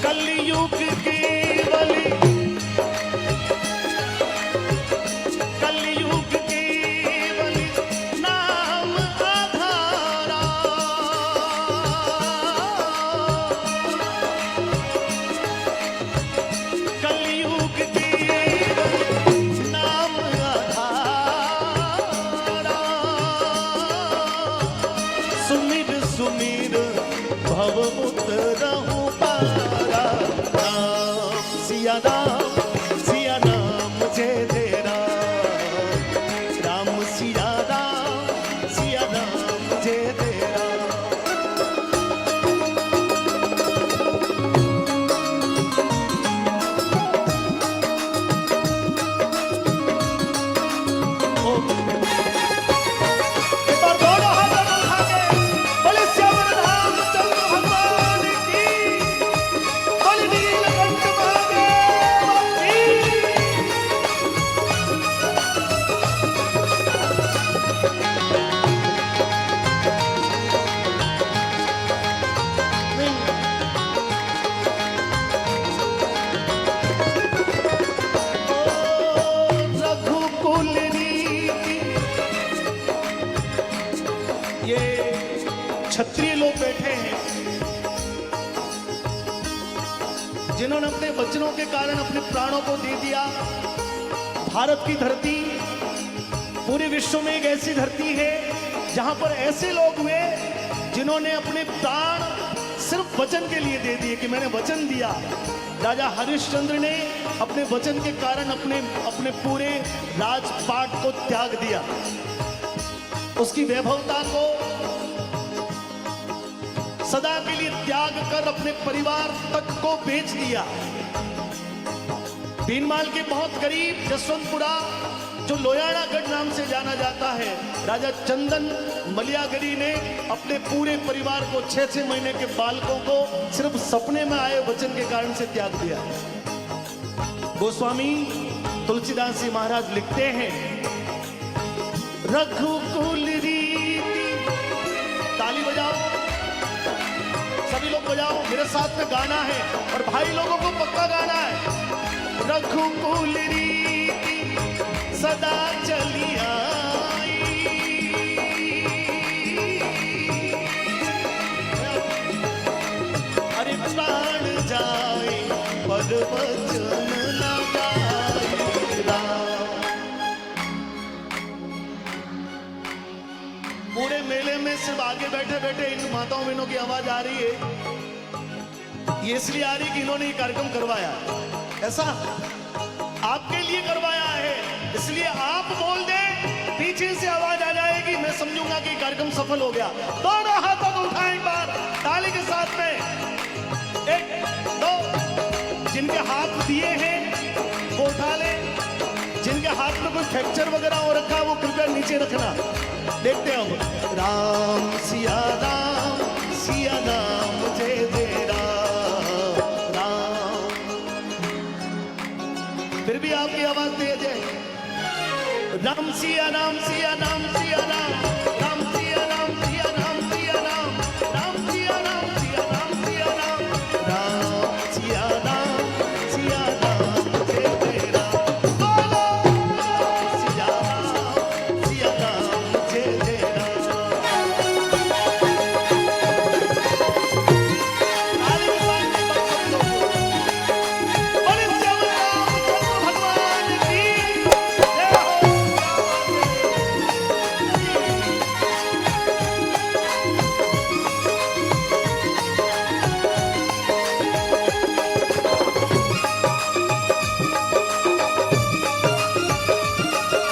कलयुग की बलि, कलयुग की बलि, नाम आधारा। कलयुग की बलि, नाम आधारा। सुमिर सुमिर भव उतरहु पारा, राम सिया राम, सिया राम जय जय राम, राम सिया राम, सिया राम जय जय राम। एक बार दोनों हाथों को उठा के बोले श्याम रामचंद्र भगवान की, बोले नीलकंठ महादेव की। रघुकुल रीति, ये क्षत्रिय लोग बैठे हैं जिन्होंने अपने वचनों के कारण अपने प्राणों को दे दिया। भारत की धरती पूरे विश्व में एक ऐसी धरती है जहां पर ऐसे लोग हुए जिन्होंने अपने प्राण सिर्फ वचन के लिए दे दिए कि मैंने वचन दिया। राजा हरिश्चंद्र ने अपने वचन के कारण अपने पूरे राजपाट को त्याग दिया, उसकी वैभवता को सदा के लिए त्याग कर अपने परिवार तक को बेच दिया। भीनमाल के बहुत करीब जसवंतपुरा, जो लोयाड़ागढ़ नाम से जाना जाता है, राजा चंदन मलियागरी ने अपने पूरे परिवार को 6-6 महीने के बालकों को सिर्फ सपने में आए वचन के कारण से त्याग दिया। गोस्वामी तुलसीदास जी महाराज लिखते हैं, रघुकुल रीति। ताली बजाओ, सभी लोग बजाओ, मेरे साथ में गाना है और भाई लोगों को पक्का गाना है। रघुकुल रीति सदा चली आई, अरे प्राण जाए पर वचन न जाए राम। पूरे मेले में सिर्फ आगे बैठे बैठे इन माताओं बहनों की आवाज आ रही है। ये इसलिए आ रही कि इन्होंने ये कार्यक्रम करवाया, ऐसा आपके लिए करवाया है, इसलिए आप बोल दें, पीछे से आवाज आ जाएगी, मैं समझूंगा कि कार्यक्रम सफल हो गया। दोनों हाथों को उठाएं एक बार ताली के साथ में, 1 2। जिनके हाथ दिए हैं वो उठा ले, जिनके हाथ में कोई फ्रैक्चर वगैरह हो रखा है वो कृपया नीचे रखना। देखते हैं अब। राम सिया राम जय जय राम राम। फिर भी आपकी आवाज तेज है। राम सिया राम सिया राम सिया राम राम सिया राम सिया राम सिया राम राम सिया राम सिया राम सिया राम राम सिया राम जय जय राम। बोलो सिया राम जय जय राम। ताली बजाएं सब लोग। बोले श्याम रामचंद्र भगवान की जय हो।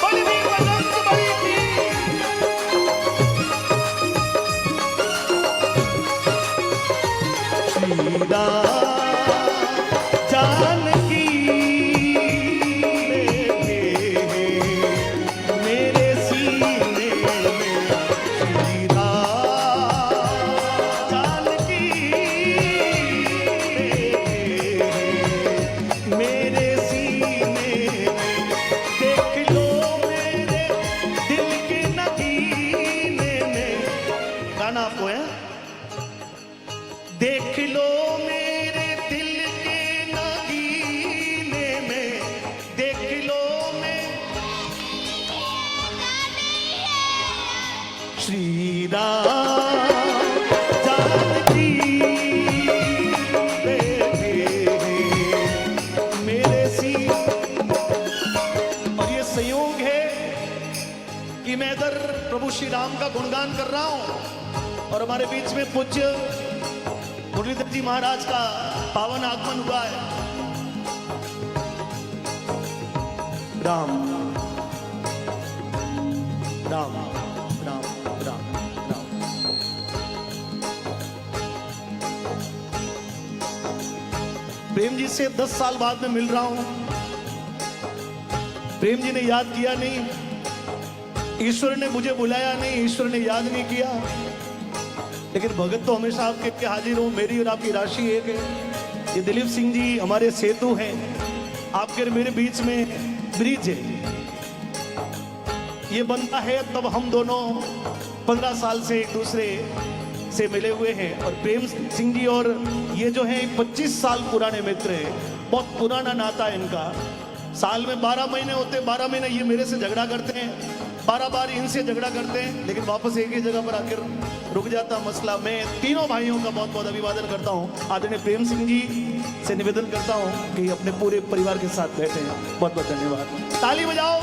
बड़ी वीर बजरंग बली की। श्री राम जानकी मेरे सीने में। श्री राम जानकी मेरे सीने में। देख लो मेरे दिल के नगीने में। गाना आपको है। देख लो मेरे दिल के नगीने में। देख लो मैं श्री राम जानकी मेरे सी। और ये संयोग है कि मैं इधर प्रभु श्री राम का गुणगान कर रहा हूं और हमारे बीच में पूज्य मुरलीधर जी महाराज का पावन आगमन हुआ है। राम राम राम राम राम। प्रेम जी से 10 साल बाद में मिल रहा हूं। प्रेम जी ने याद किया नहीं, ईश्वर ने मुझे बुलाया नहीं, ईश्वर ने याद नहीं किया, लेकिन भगत तो हमेशा आपके हाजिर हूं। मेरी और आपकी राशि एक है। ये दिलीप सिंह जी हमारे सेतु हैं, आपके और मेरे बीच में ब्रिज है। ये बनता है तब हम दोनों 15 साल से एक दूसरे से मिले हुए हैं। और प्रेम सिंह जी और ये जो है 25 साल पुराने मित्र हैं। बहुत पुराना नाता है इनका। साल में 12 महीने होते, 12 महीने ये मेरे से झगड़ा करते हैं, 12 बार इनसे झगड़ा करते हैं, लेकिन वापस एक ही जगह पर आकर रुक जाता मसला। मैं तीनों भाइयों का बहुत बहुत अभिवादन करता हूं। आदरणीय प्रेम सिंह जी से निवेदन करता हूं कि अपने पूरे परिवार के साथ बैठे हैं। बहुत बहुत धन्यवाद। ताली बजाओ।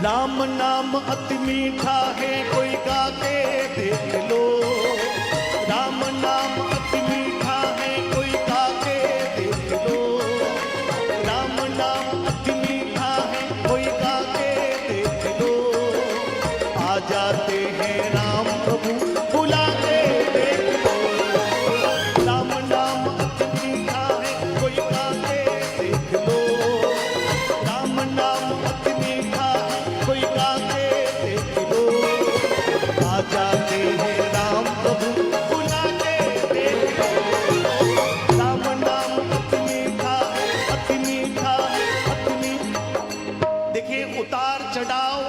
राम नाम अति मीठा है, कोई गा के देख लो। राम नाम अति मीठा है, कोई गा के देख लो। राम नाम अति मीठा है, कोई गा के देख लो। आ जाते हैं राम प्रभु बुला के देख लो। राम नाम अति मीठा है, कोई गा के देख लो। राम नाम अति मीठा है, कोई गा के देख लो। आ जाते हैं राम प्रभु बुला के देख लो। राम नाम अति मीठा है, अति मीठा है, अति मीठा। देखिए उतार चढ़ाव,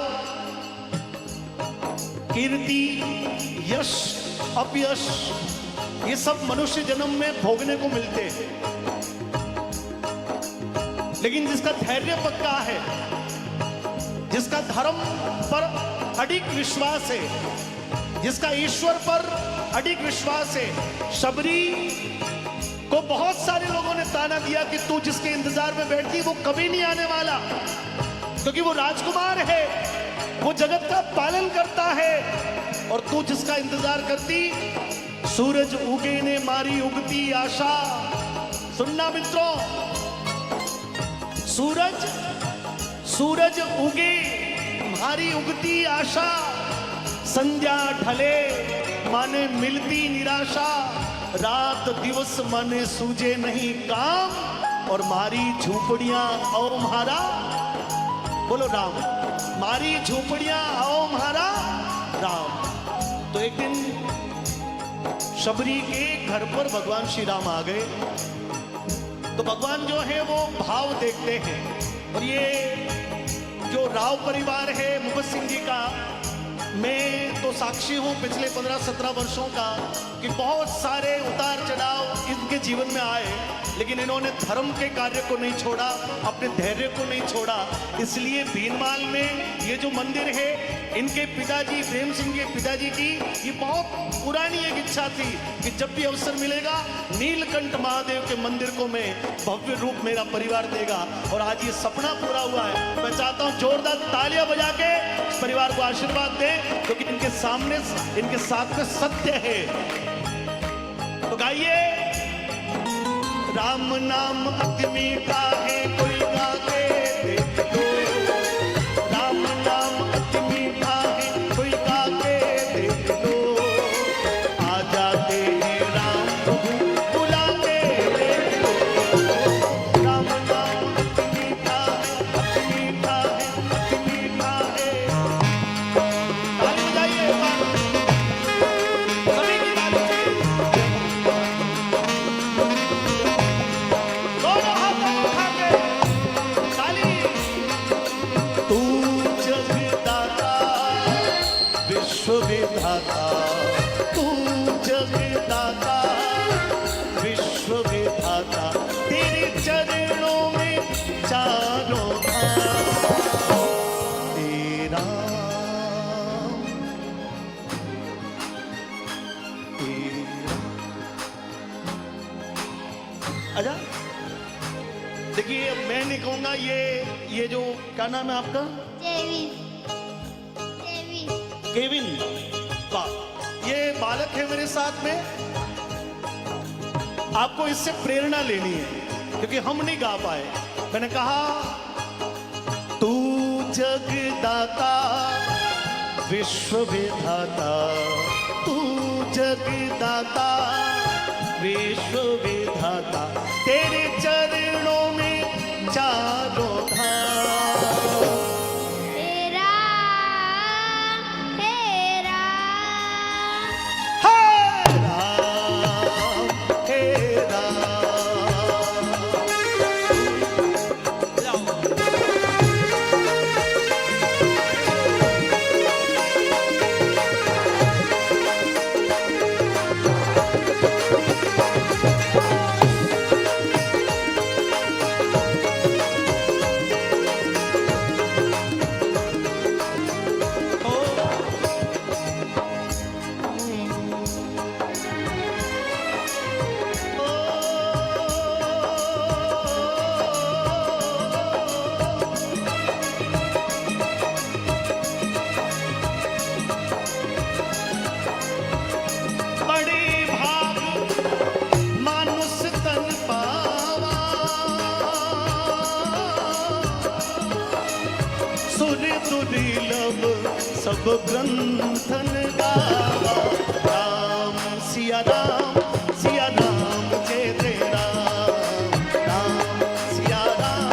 कीर्ति, यश, अपयश, ये सब मनुष्य जन्म में भोगने को मिलते हैं। लेकिन जिसका धैर्य पक्का है, जिसका धर्म पर अडिग विश्वास है, जिसका ईश्वर पर अडिग विश्वास है। शबरी को बहुत सारे लोगों ने ताना दिया कि तू जिसके इंतजार में बैठती वो कभी नहीं आने वाला, क्योंकि वो राजकुमार है, वो जगत का पालन करता है। और तू जिसका इंतजार करती, सूरज उगे ने मारी उगती आशा। सुनना मित्रों, सूरज उगे मारी उगती आशा। संध्या ढले माने मिलती निराशा। रात दिवस माने सूझे नहीं काम, और मारी झूपड़ियां आओ म्हारा, बोलो राम, मारी झूपड़ियां आओ म्हारा राम। तो एक दिन शबरी के घर पर भगवान श्री राम आ गए। तो भगवान जो है वो भाव देखते हैं। और ये जो राव परिवार है मुकुट सिंह जी का, मैं तो साक्षी हूं पिछले 15-17 वर्षों का कि बहुत सारे उतार चढ़ाव इनके जीवन में आए, लेकिन इन्होंने धर्म के कार्य को नहीं छोड़ा, अपने धैर्य को नहीं छोड़ा। इसलिए भीनमाल में ये जो मंदिर है, इनके पिताजी प्रेम सिंह के पिताजी की ये बहुत पुरानी एक इच्छा थी कि जब भी अवसर मिलेगा नीलकंठ महादेव के मंदिर को मैं भव्य रूप मेरा परिवार देगा। और आज ये सपना पूरा हुआ है। मैं चाहता हूं जोरदार तालियां बजा के इस परिवार को आशीर्वाद दें, क्योंकि इनके सामने, इनके साथ में सत्य है। तो गाइए, राम नाम अति मीठा है, कोई गा के देख लो। राम नाम अति मीठा है, कोई गा के देख लो। आ जाते हैं राम प्रभु बुला के देख लो। राम नाम अति मीठा है, अति मीठा है, अति मीठा है। ताली बजाइए एक बार, सभी की ताली चाहिए। दोनों हाथों को उठा के ताली। तू जगदाता विश्व विधाता, तू जगदाता विश्व विधाता, तेरे चरणों में चारों धाम। तेरा आजा। देखिए, मैं नहीं कहूंगा ये जो क्या नाम है आपका, केविन, वाह, ये बालक है मेरे साथ में। आपको इससे प्रेरणा लेनी है, क्योंकि हम नहीं गा पाए। मैंने कहा, तू जगदाता विश्व विधाता, तू जगदाता विश्व विधाता, तेरे चरणों में चारों धाम। तेरा तेरा हे राम, हे राम। बड़े भाग मानुष तन पावा, सुर दुर्लभ सब ग्रंथन गावा। राम सिया राम, सिया राम जय जय राम। राम सिया राम,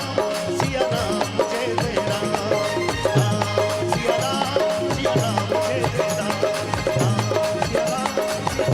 सिया राम जय जय राम। राम सिया राम, सिया राम जय जय राम। राम सिया राम, जय जय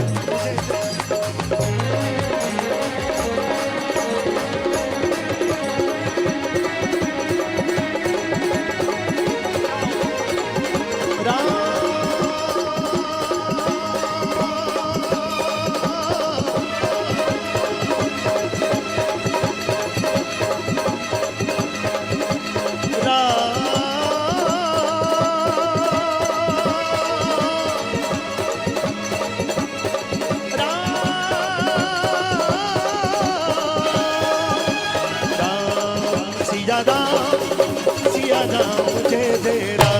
सिया राम जय जय राम।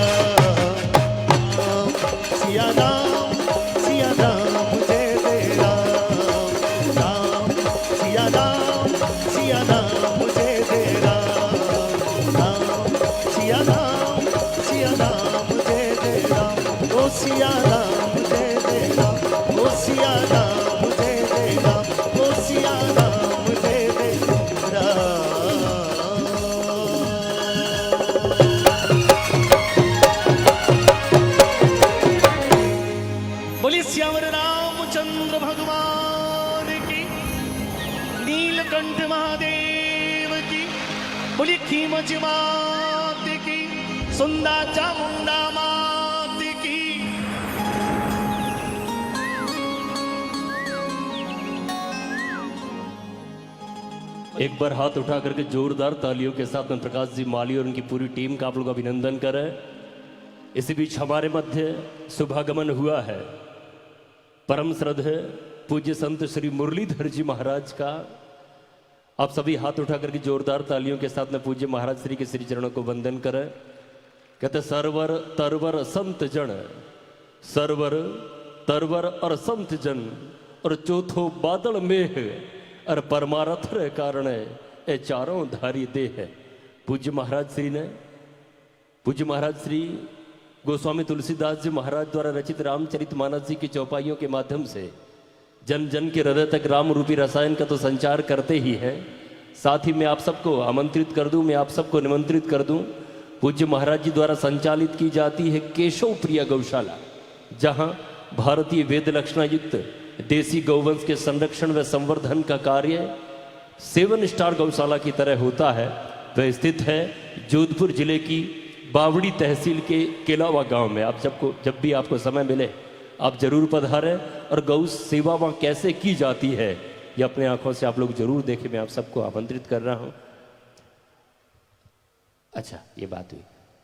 सिया राम, सिया राम जय जय राम। राम सिया राम, सिया राम जय जय राम। राम सिया राम, सिया राम जय जय राम। ओ सिया राम जय जय राम, ओ सिया राम जय जय राम, ओ सिया राम जय जय राम। भीमजी मात की, सुंदा चामुंडा मात की। एक बार हाथ उठा करके जोरदार तालियों के साथ में प्रकाश जी माली और उनकी पूरी टीम का आप लोग अभिनंदन करें। इसी बीच हमारे मध्य शुभागमन हुआ है परम श्रद्धेय पूज्य संत श्री मुरलीधर जी महाराज का। आप सभी हाथ उठा करके जोरदार तालियों के साथ में पूज्य महाराज श्री के श्री चरणों को वंदन करें। कहते सरवर तरवर संत जन, सरवर तरवर और संत जन, और चौथो बादल मेह और परमारथ रे कारण ए चारों धारी देह। पूज्य महाराज श्री ने, पूज्य महाराज श्री गोस्वामी तुलसीदास जी महाराज द्वारा रचित रामचरितमानस जी की चौपाइयों के माध्यम से जन जन के हृदय तक राम रूपी रसायन का तो संचार करते ही हैं, साथ ही मैं आप सबको आमंत्रित कर दूं, मैं आप सबको निमंत्रित कर दूं। पूज्य महाराज जी द्वारा संचालित की जाती है केशव प्रिया गौशाला, जहां भारतीय वेद लक्षणा युक्त देसी गौवंश के संरक्षण व संवर्धन का कार्य 7 स्टार गौशाला की तरह होता है। वह स्थित है जोधपुर जिले की बावड़ी तहसील के केलावा गांव में। आप सबको जब भी आपको समय मिले आप जरूर पधारें और गौ सेवा वहाँ कैसे की जाती है ये अपने आंखों से आप लोग जरूर देखें। मैं आप सबको आमंत्रित कर रहा हूँ। अच्छा, ये बात हुई,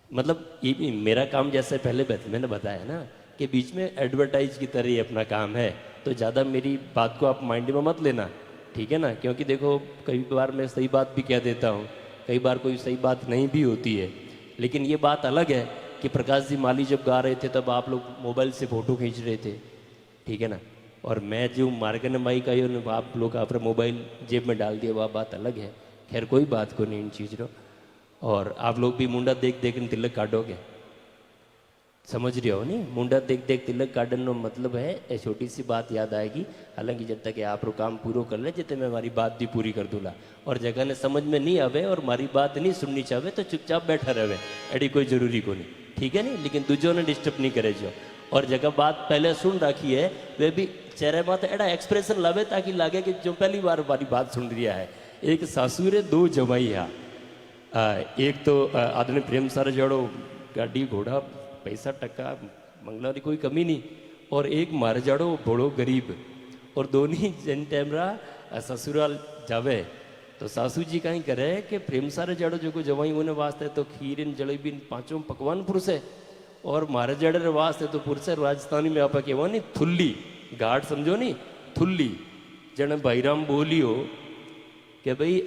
मतलब ये भी मेरा काम जैसे पहले मैंने बताया ना कि बीच में एडवर्टाइज की तरह ही अपना काम है, तो ज़्यादा मेरी बात को आप माइंड में मत लेना, ठीक है ना। क्योंकि देखो कई बार मैं सही बात भी कह देता हूँ, कई बार कोई सही बात नहीं भी होती है, लेकिन ये बात अलग है कि प्रकाश जी माली जब गा रहे थे तब आप लोग मोबाइल से फ़ोटो खींच रहे थे, ठीक है ना, और मैं जो मार्गन माइक आई और आप लोग अपना मोबाइल जेब में डाल दिया, वह बात अलग है। खैर कोई बात को नहीं इन चीज़ रो। और आप लोग भी मुंडा देख देख तिलक काटोगे, समझ रहे हो नहीं। मुंडा देख देख तिलक काटन नो मतलब है ये छोटी सी बात याद आएगी। हालांकि जब तक आप काम पूरा कर ले जितने मैं हमारी बात भी पूरी कर दूंगा, और जगह ने समझ में नहीं आवे और हमारी बात नहीं सुननी चाहे तो चुपचाप बैठा रहे, एडी कोई जरूरी को नहीं, ठीक है नहीं। लेकिन दूजों ने डिस्टर्ब नहीं करे जो, और जगह बात पहले सुन रखी है वे भी चेहरे बात एडा एक्सप्रेशन लावे ताकि लगे कि जो पहली बार हमारी बात सुन रहा है। एक सासुरे 2 जमाइया, एक तो आदमी प्रेम सारे जड़ो गाड़ी घोड़ा पैसा टक्का मंगला की कोई कमी नहीं, और एक मार जाड़ो बड़ो गरीब, और दोनों जन टैमरा ससुराल जावे तो सासू जी कहीं करे कि प्रेम सारे जड़ो जो को जवाई उन्हें वास्ते तो खीर जलेबी 5 पकवान पुरुष है, और मारे जड़े वास्ते तो पुरुष है राजस्थानी में आप कहवा नहीं थुल्ली घाट समझो नहीं थुल्ली। जन भाईराम बोलियो कि भाई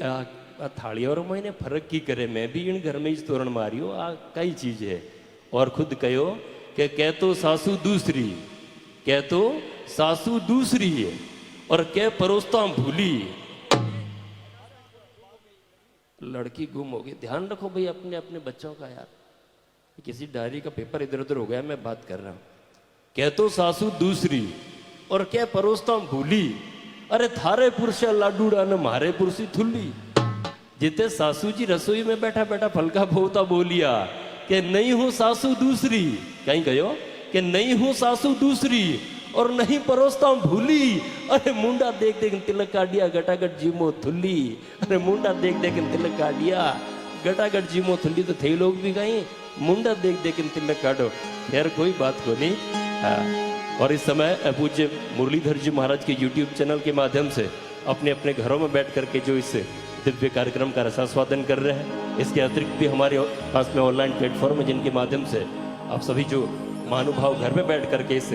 थालियों और मैंने फर्क की करे, मैं भी इन घर में ही तोरण मारियो आ कई चीज है। और खुद कहो कि कह तो सासू दूसरी, कह तो सासू दूसरी है, और कह परोसता भूली। लड़की गुम हो गई, ध्यान रखो भाई अपने अपने बच्चों का यार। किसी डायरी का पेपर इधर उधर हो गया, मैं बात कर रहा हूं। कह तो सासू दूसरी और कह परोसता भूली, अरे थारे पुरुष लाडूड़ा न मारे पुरुषी थुल्ली। जिते सासू जी रसोई में बैठा बैठा फलका भोता बोलिया कि नहीं हूं सासू दूसरी, कहीं कहो कि नहीं हूं सासू दूसरी और नहीं परोसता भूली। अरे मुंडा देख देख तिलक काटिया गटागट जीमो थुल्ली, अरे मुंडा देख देख तिलक काटिया गटागट जीमो थुल्ली। तो थे लोग भी कहीं मुंडा देख देख तिलक काटो। खैर कोई बात को नहीं। और इस समय पूज्य मुरलीधर जी महाराज के YouTube चैनल के माध्यम से अपने अपने घरों में बैठ करके जो इस दिव्य कार्यक्रम का रसास्वादन कर रहे हैं, इसके अतिरिक्त भी हमारे पास में ऑनलाइन प्लेटफॉर्म है जिनके माध्यम से आप सभी जो महानुभाव घर में बैठ करके इस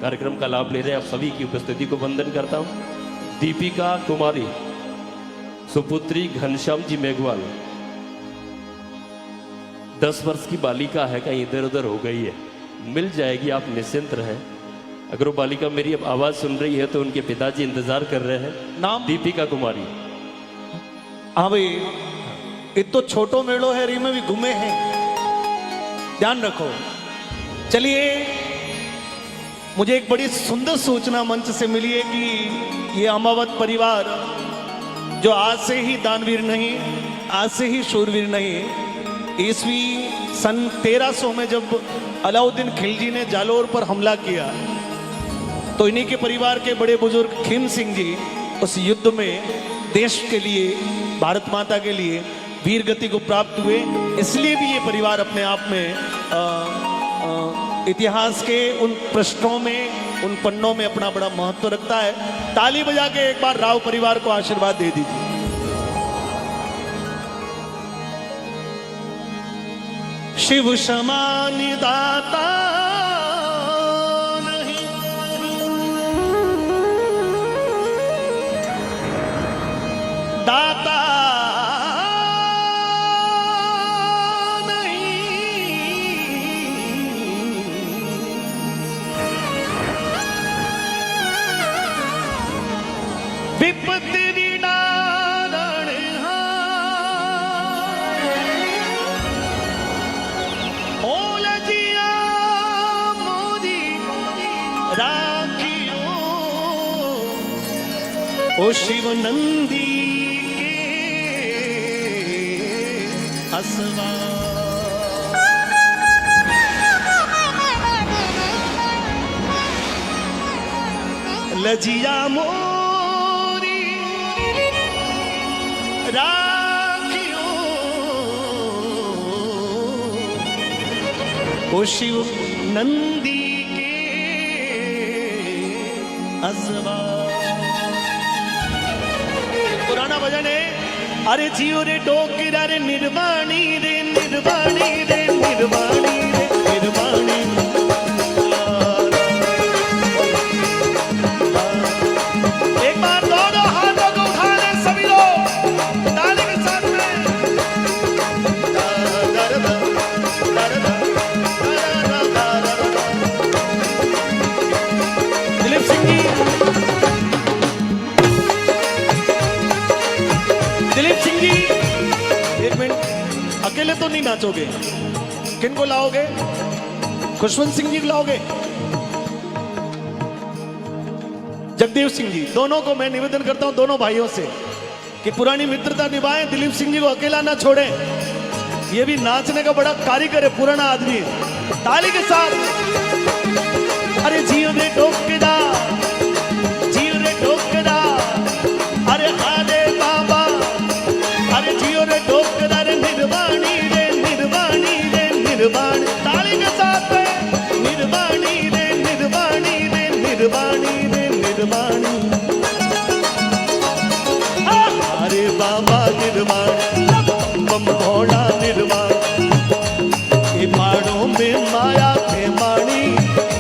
कार्यक्रम का लाभ ले रहे हैं, आप सभी की उपस्थिति को वंदन करता हूँ। दीपिका कुमारी, सुपुत्री घनश्याम जी मेघवाल, 10 वर्ष की बालिका है, कहीं इधर उधर हो गई है, मिल जाएगी, आप निश्चिंत रहें। अगर वो बालिका मेरी अब आवाज सुन रही है तो उनके पिताजी इंतजार कर रहे हैं। नाम दीपिका कुमारी। हाँ भाई, इतो छोटो मेड़ो है, री में भी घूमे हैं, ध्यान रखो। चलिए, मुझे एक बड़ी सुंदर सूचना मंच से मिली है कि ये अमावत परिवार जो आज से ही दानवीर नहीं, आज से ही शूरवीर नहीं, ईस्वी सन 1300 में जब अलाउद्दीन खिलजी ने जालोर पर हमला किया तो इन्हीं के परिवार के बड़े बुजुर्ग खीम सिंह जी उस युद्ध में देश के लिए, भारत माता के लिए वीर गति को प्राप्त हुए। इसलिए भी ये परिवार अपने आप में इतिहास के उन पृष्ठों में, उन पन्नों में अपना बड़ा महत्व रखता है। ताली बजा के एक बार राव परिवार को आशीर्वाद दे दीजिए। शिव समान दाता नहीं, दाता विपत्ति निवारण ओल जिया मोदी राखियो ओ शिव नंदी के असवा लजिया मोरी राखियो ओ शिव नंदी के अजवा। पुराना भजन है, अरे जियो रे डोकरा रे निर्वाणी रे निर्वाणी रे निर्वाणी रे निर्वाणी। एक बार दोनों हाथों को उठा ले सभी लोग ताली के साथ में। दिलीप सिंह जी, दिलीप सिंह जी एक मिनट, अकेले तो नहीं नाचोगे, किनको लाओगे? खुशवंत सिंह जी को लाओगे? जगदेव सिंह जी, दोनों को मैं निवेदन करता हूं, दोनों भाइयों से कि पुरानी मित्रता निभाएं, दिलीप सिंह जी को अकेला ना छोड़ें। ये भी नाचने का बड़ा कारीगर है, पुराना आदमी है। ताली के साथ। अरे जियो रे डोकदा, जियो रे डोकदा, अरे आरे बाबा, अरे जियो रे डोकदा रे निर्वाणी रे निर्वाणी रे निर्वाणी। ताली के साथ निर्वाणी रे निर्वाणी रे निर्वाणी रे निर्वाणी। अरे बाबा निर्वाण बम भोला निर्वाण, ये पहाड़ों में माया थे माणी।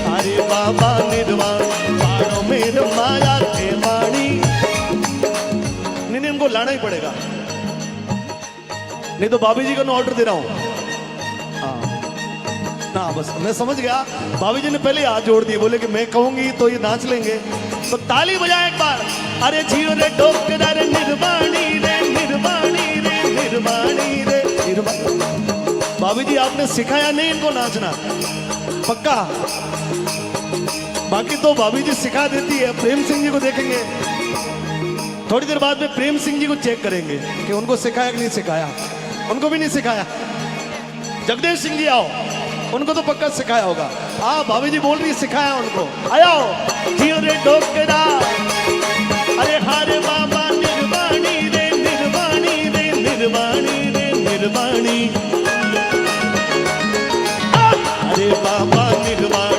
अरे बाबा निर्वाण, पहाड़ों में माया थे माणी। नहीं, इनको लाना ही पड़ेगा, नहीं तो भाभी जी को मैं ऑर्डर दे रहा हूं। ना बस मैं समझ गया, भाभी जी ने पहले हाथ जोड़ दिए, बोले कि मैं कहूंगी तो ये नाच लेंगे। तो ताली बजाए एक बार। अरे जियो रे डोकरा रे निर्वाणी रे निर्वाणी रे निर्वाणी रे निर्वाणी। भाभी जी आपने सिखाया नहीं इनको नाचना, पक्का? बाकी तो भाभी जी सिखा देती है। प्रेम सिंह जी को देखेंगे थोड़ी देर बाद में, प्रेम सिंह जी को चेक करेंगे कि उनको सिखाया कि नहीं सिखाया। उनको भी नहीं सिखाया। जगदेव सिंह जी आओ, उनको तो पक्का सिखाया होगा। हाँ, भाभी जी बोल रही सिखाया उनको। आयो जियो रे डोकरा, अरे हारे बाबा निर्वाणी रे निर्वाणी रे निर्वाणी रे निर्वाणी। अरे बाबा निर्वाण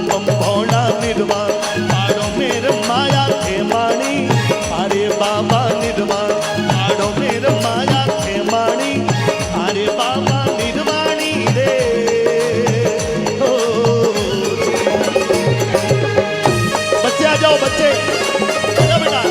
बम भोला निर्वाण, पहाड़ों में माया थे माणी। अरे बाबा निर्वाण, पहाड़ों में माया थे माणी। अरे बाबा निर्वाणी रे। बच्चे आ जाओ, बच्चे आ जाओ बेटा।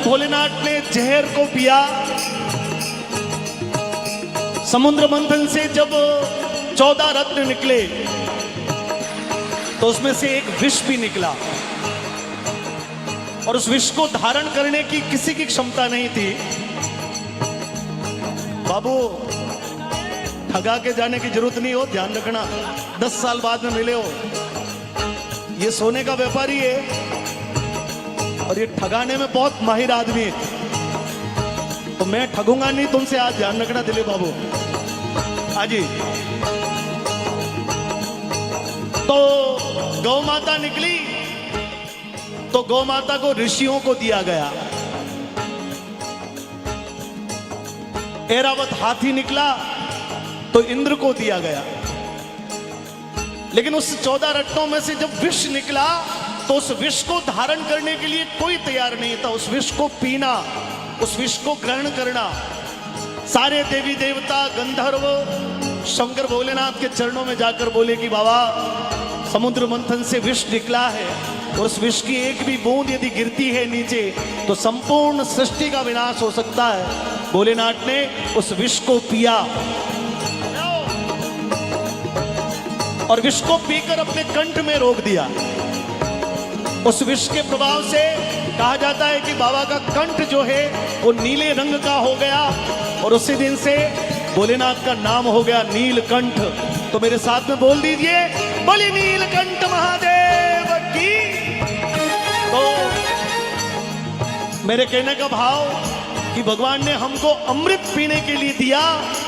भोलेनाथ ने जहर को पिया, समुद्र मंथन से जब 14 रत्न निकले तो उसमें से एक विष भी निकला, और उस विष को धारण करने की किसी की क्षमता नहीं थी। बाबू, ठगा के जाने की जरूरत नहीं हो, ध्यान रखना, 10 साल बाद में मिले हो। ये सोने का व्यापारी है और ये ठगाने में बहुत माहिर आदमी है, तो मैं ठगूंगा नहीं तुमसे, आज ध्यान रखना दिलीप बाबू। आजी तो गौ माता निकली तो गौ माता को ऋषियों को दिया गया। ऐरावत हाथी निकला तो इंद्र को दिया गया। लेकिन उस 14 रत्नों में से जब विष निकला तो उस विष को धारण करने के लिए कोई तैयार नहीं था। उस विष को पीना, उस विष को ग्रहण करना, सारे देवी देवता गंधर्व शंकर भोलेनाथ के चरणों में जाकर बोले कि बाबा, समुद्र मंथन से विष निकला है और उस विष की एक भी बूंद यदि गिरती है नीचे तो संपूर्ण सृष्टि का विनाश हो सकता है। भोलेनाथ ने उस विष को पिया और विष को पीकर अपने कंठ में रोक दिया। उस विष के प्रभाव से कहा जाता है कि बाबा का कंठ जो है वो नीले रंग का हो गया और उसी दिन से भोलेनाथ का नाम हो गया नीलकंठ। तो मेरे साथ में बोल दीजिए, बोली नीलकंठ महादेव की। तो मेरे कहने का भाव कि भगवान ने हमको अमृत पीने के लिए दिया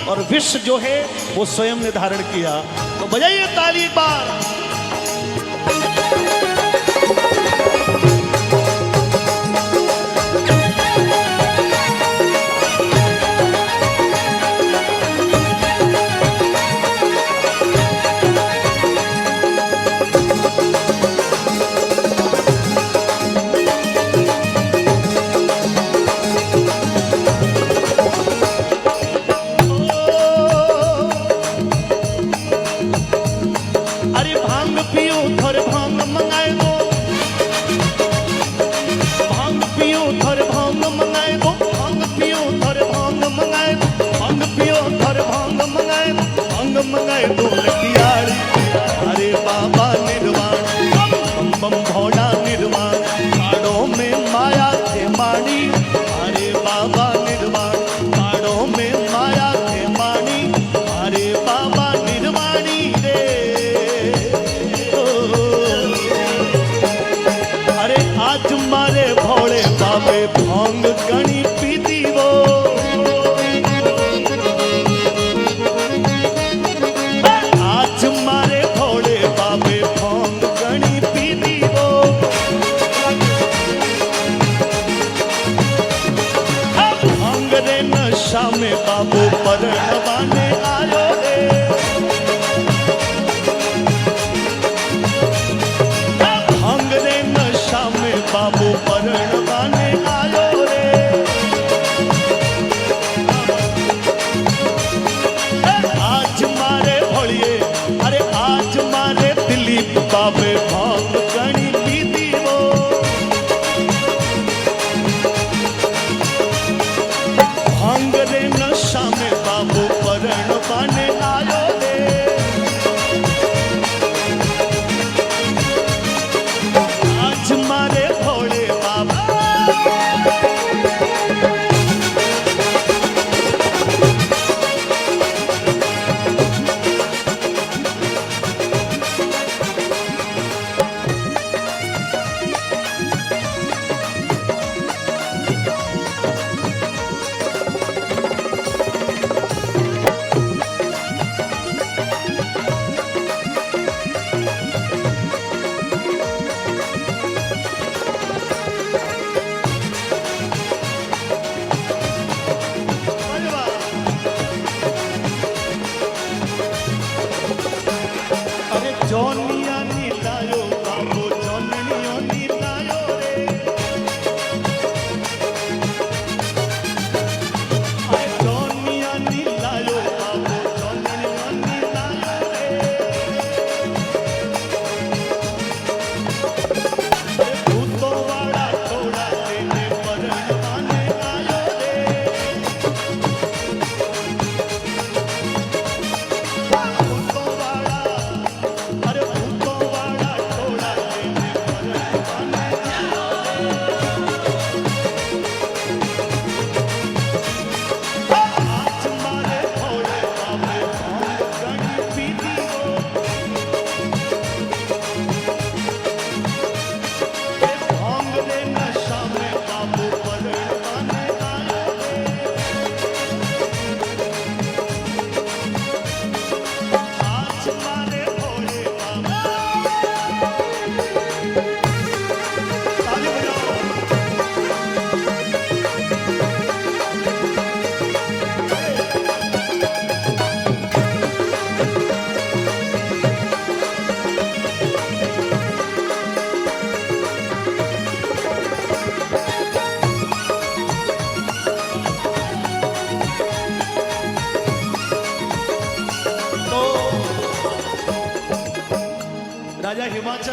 और विष जो है वो स्वयं ने धारण किया। तो बजाइए ताली एक बार। मंगाए दो लटियाड़ी, अरे बाबा निर्वाण, बम बम भोला निर्वाण, काड़ों में माया थे माणी, अरे बाबा निर्वाण, काड़ों में माया थे माणी, अरे बाबा निर्वाणी रे। अरे आज मारे भोले बाबे भांग गणी पीती वो, मारे भोले बाबे भांग गणी पीती वो। भांग रे नशा में बाबू परणवाने आयो रे, भांग रे नशा में बाबू परणवाने आयो रे। आज मारे भोलिए, अरे आज मारे दिलीप बाबे भांग गणी पीती वो। भांग रे नशा में बाबू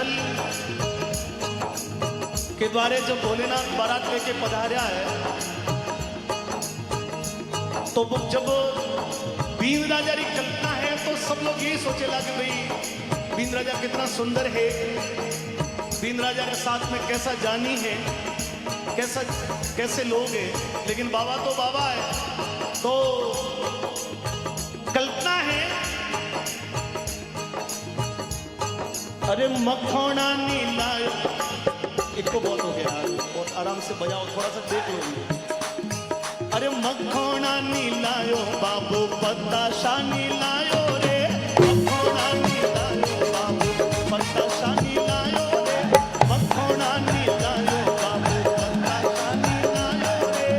विंध्याचल के द्वारे जब भोलेनाथ बारात लेके पधारा है, तो वो जब बीन राजा की कल्पना है तो सब लोग ये सोचेला कि भाई बीन राजा कितना सुंदर है, बीन राजा के साथ में कैसा जानी है, कैसे लोग हैं। लेकिन बाबा तो बाबा है, तो कल्पना है अरे मखोना नीला, इनको बहुत हो गया यार, बहुत आराम से बजाओ, थोड़ा सा देख लो। अरे मखोना नीलायो बाबू बताशा नीलायो रे, मखोना नीलायो बाबू बताशा नीलायो रे, मखोना नीलायो बाबू बताशा नीलायो रे।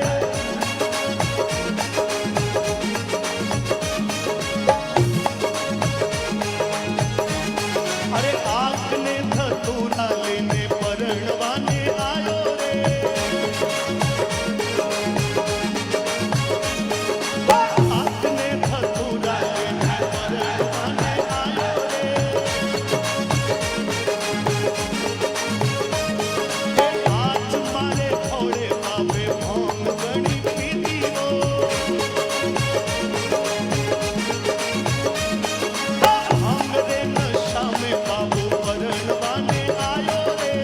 अरे आग ने धतूरा लेने परणवाने आयो रे, आग ने धतूरा लेने परणवाने आयो रे। आज मारे भोले बाबे भोंग गणी पीती हो, भांग रे नशा में बाबू परणवाने आयो रे।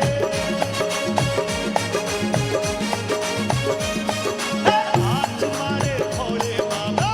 आज मारे भोले बाबा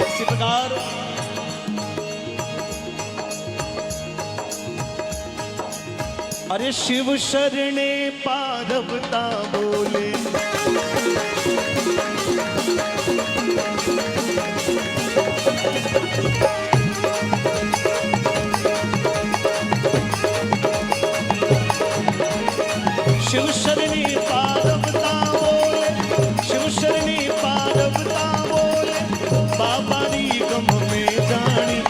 इसी प्रकार अरे शिव शरणे पारवता बोले, शिव शरणे पारवता बोले, शिव शरणे पारवता बोले, बाबा नी गम में जानी,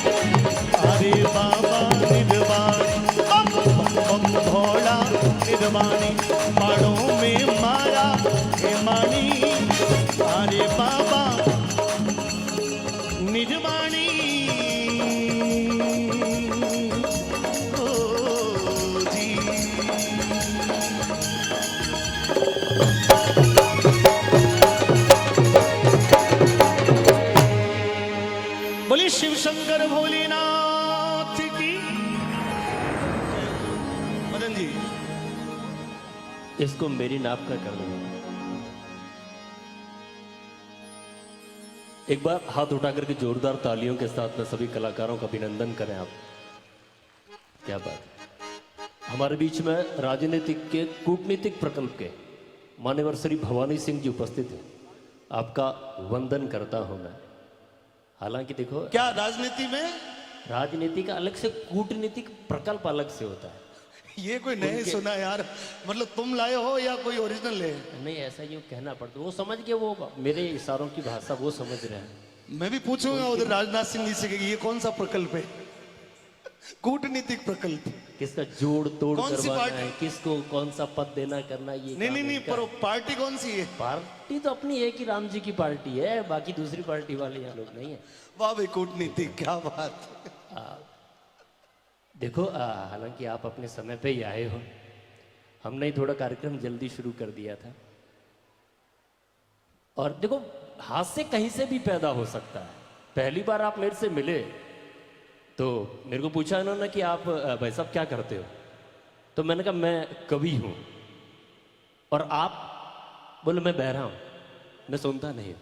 अरे बाबा निर्वाणी, बम बम भोला निर्वाणी, पाड़ों में मारा हे मानी, अरे बाबा निर्वाणी। ओ जी बोले शिव शंकर भोलेनाथ की। मदन जी इसको मेरी नाप का कर दो। एक बार हाथ उठा करके जोरदार तालियों के साथ में सभी कलाकारों का अभिनंदन करें आप। क्या बात। हमारे बीच में राजनीतिक के कूटनीतिक प्रकल्प के मान्यवर श्री भवानी सिंह जी उपस्थित हैं। आपका वंदन करता हूं मैं। हालांकि देखो, क्या राजनीति में राजनीति का अलग से, कूटनीतिक प्रकल्प अलग से होता है। ये कोई नहीं सुना यार, मतलब तुम लाए हो या कोई ओरिजिनल है? नहीं, ऐसा यूं कहना पड़ता, वो समझ के, वो मेरे इशारों की भाषा वो समझ रहे हैं। मैं भी पूछूंगा उधर राजनाथ सिंह जी से कि ये कौन सा प्रकल्प है, कूटनीतिक प्रकल्प, किसका जोड़ तोड़ कौन सी करवाना पार्टी? है, किसको कौन सा पद देना करना, ये नहीं काम नहीं नहीं, इनका पर है। पार्टी कौन सी है? पार्टी तो अपनी एक ही राम जी की पार्टी है, बाकी दूसरी पार्टी वाले यहाँ लोग नहीं है। वाह भाई, कूटनीतिक, क्या बात। देखो, हालांकि आप अपने समय पे ही आए हो, हमने थोड़ा कार्यक्रम जल्दी शुरू कर दिया था। और देखो, हास्य कहीं से भी पैदा हो सकता है। पहली बार आप मेरे से मिले तो मेरे को पूछा इन्होंने कि आप भाई साहब क्या करते हो, तो मैंने कहा मैं कवि हूं। और आप बोले मैं बहरा हूं, मैं सुनता नहीं हूं,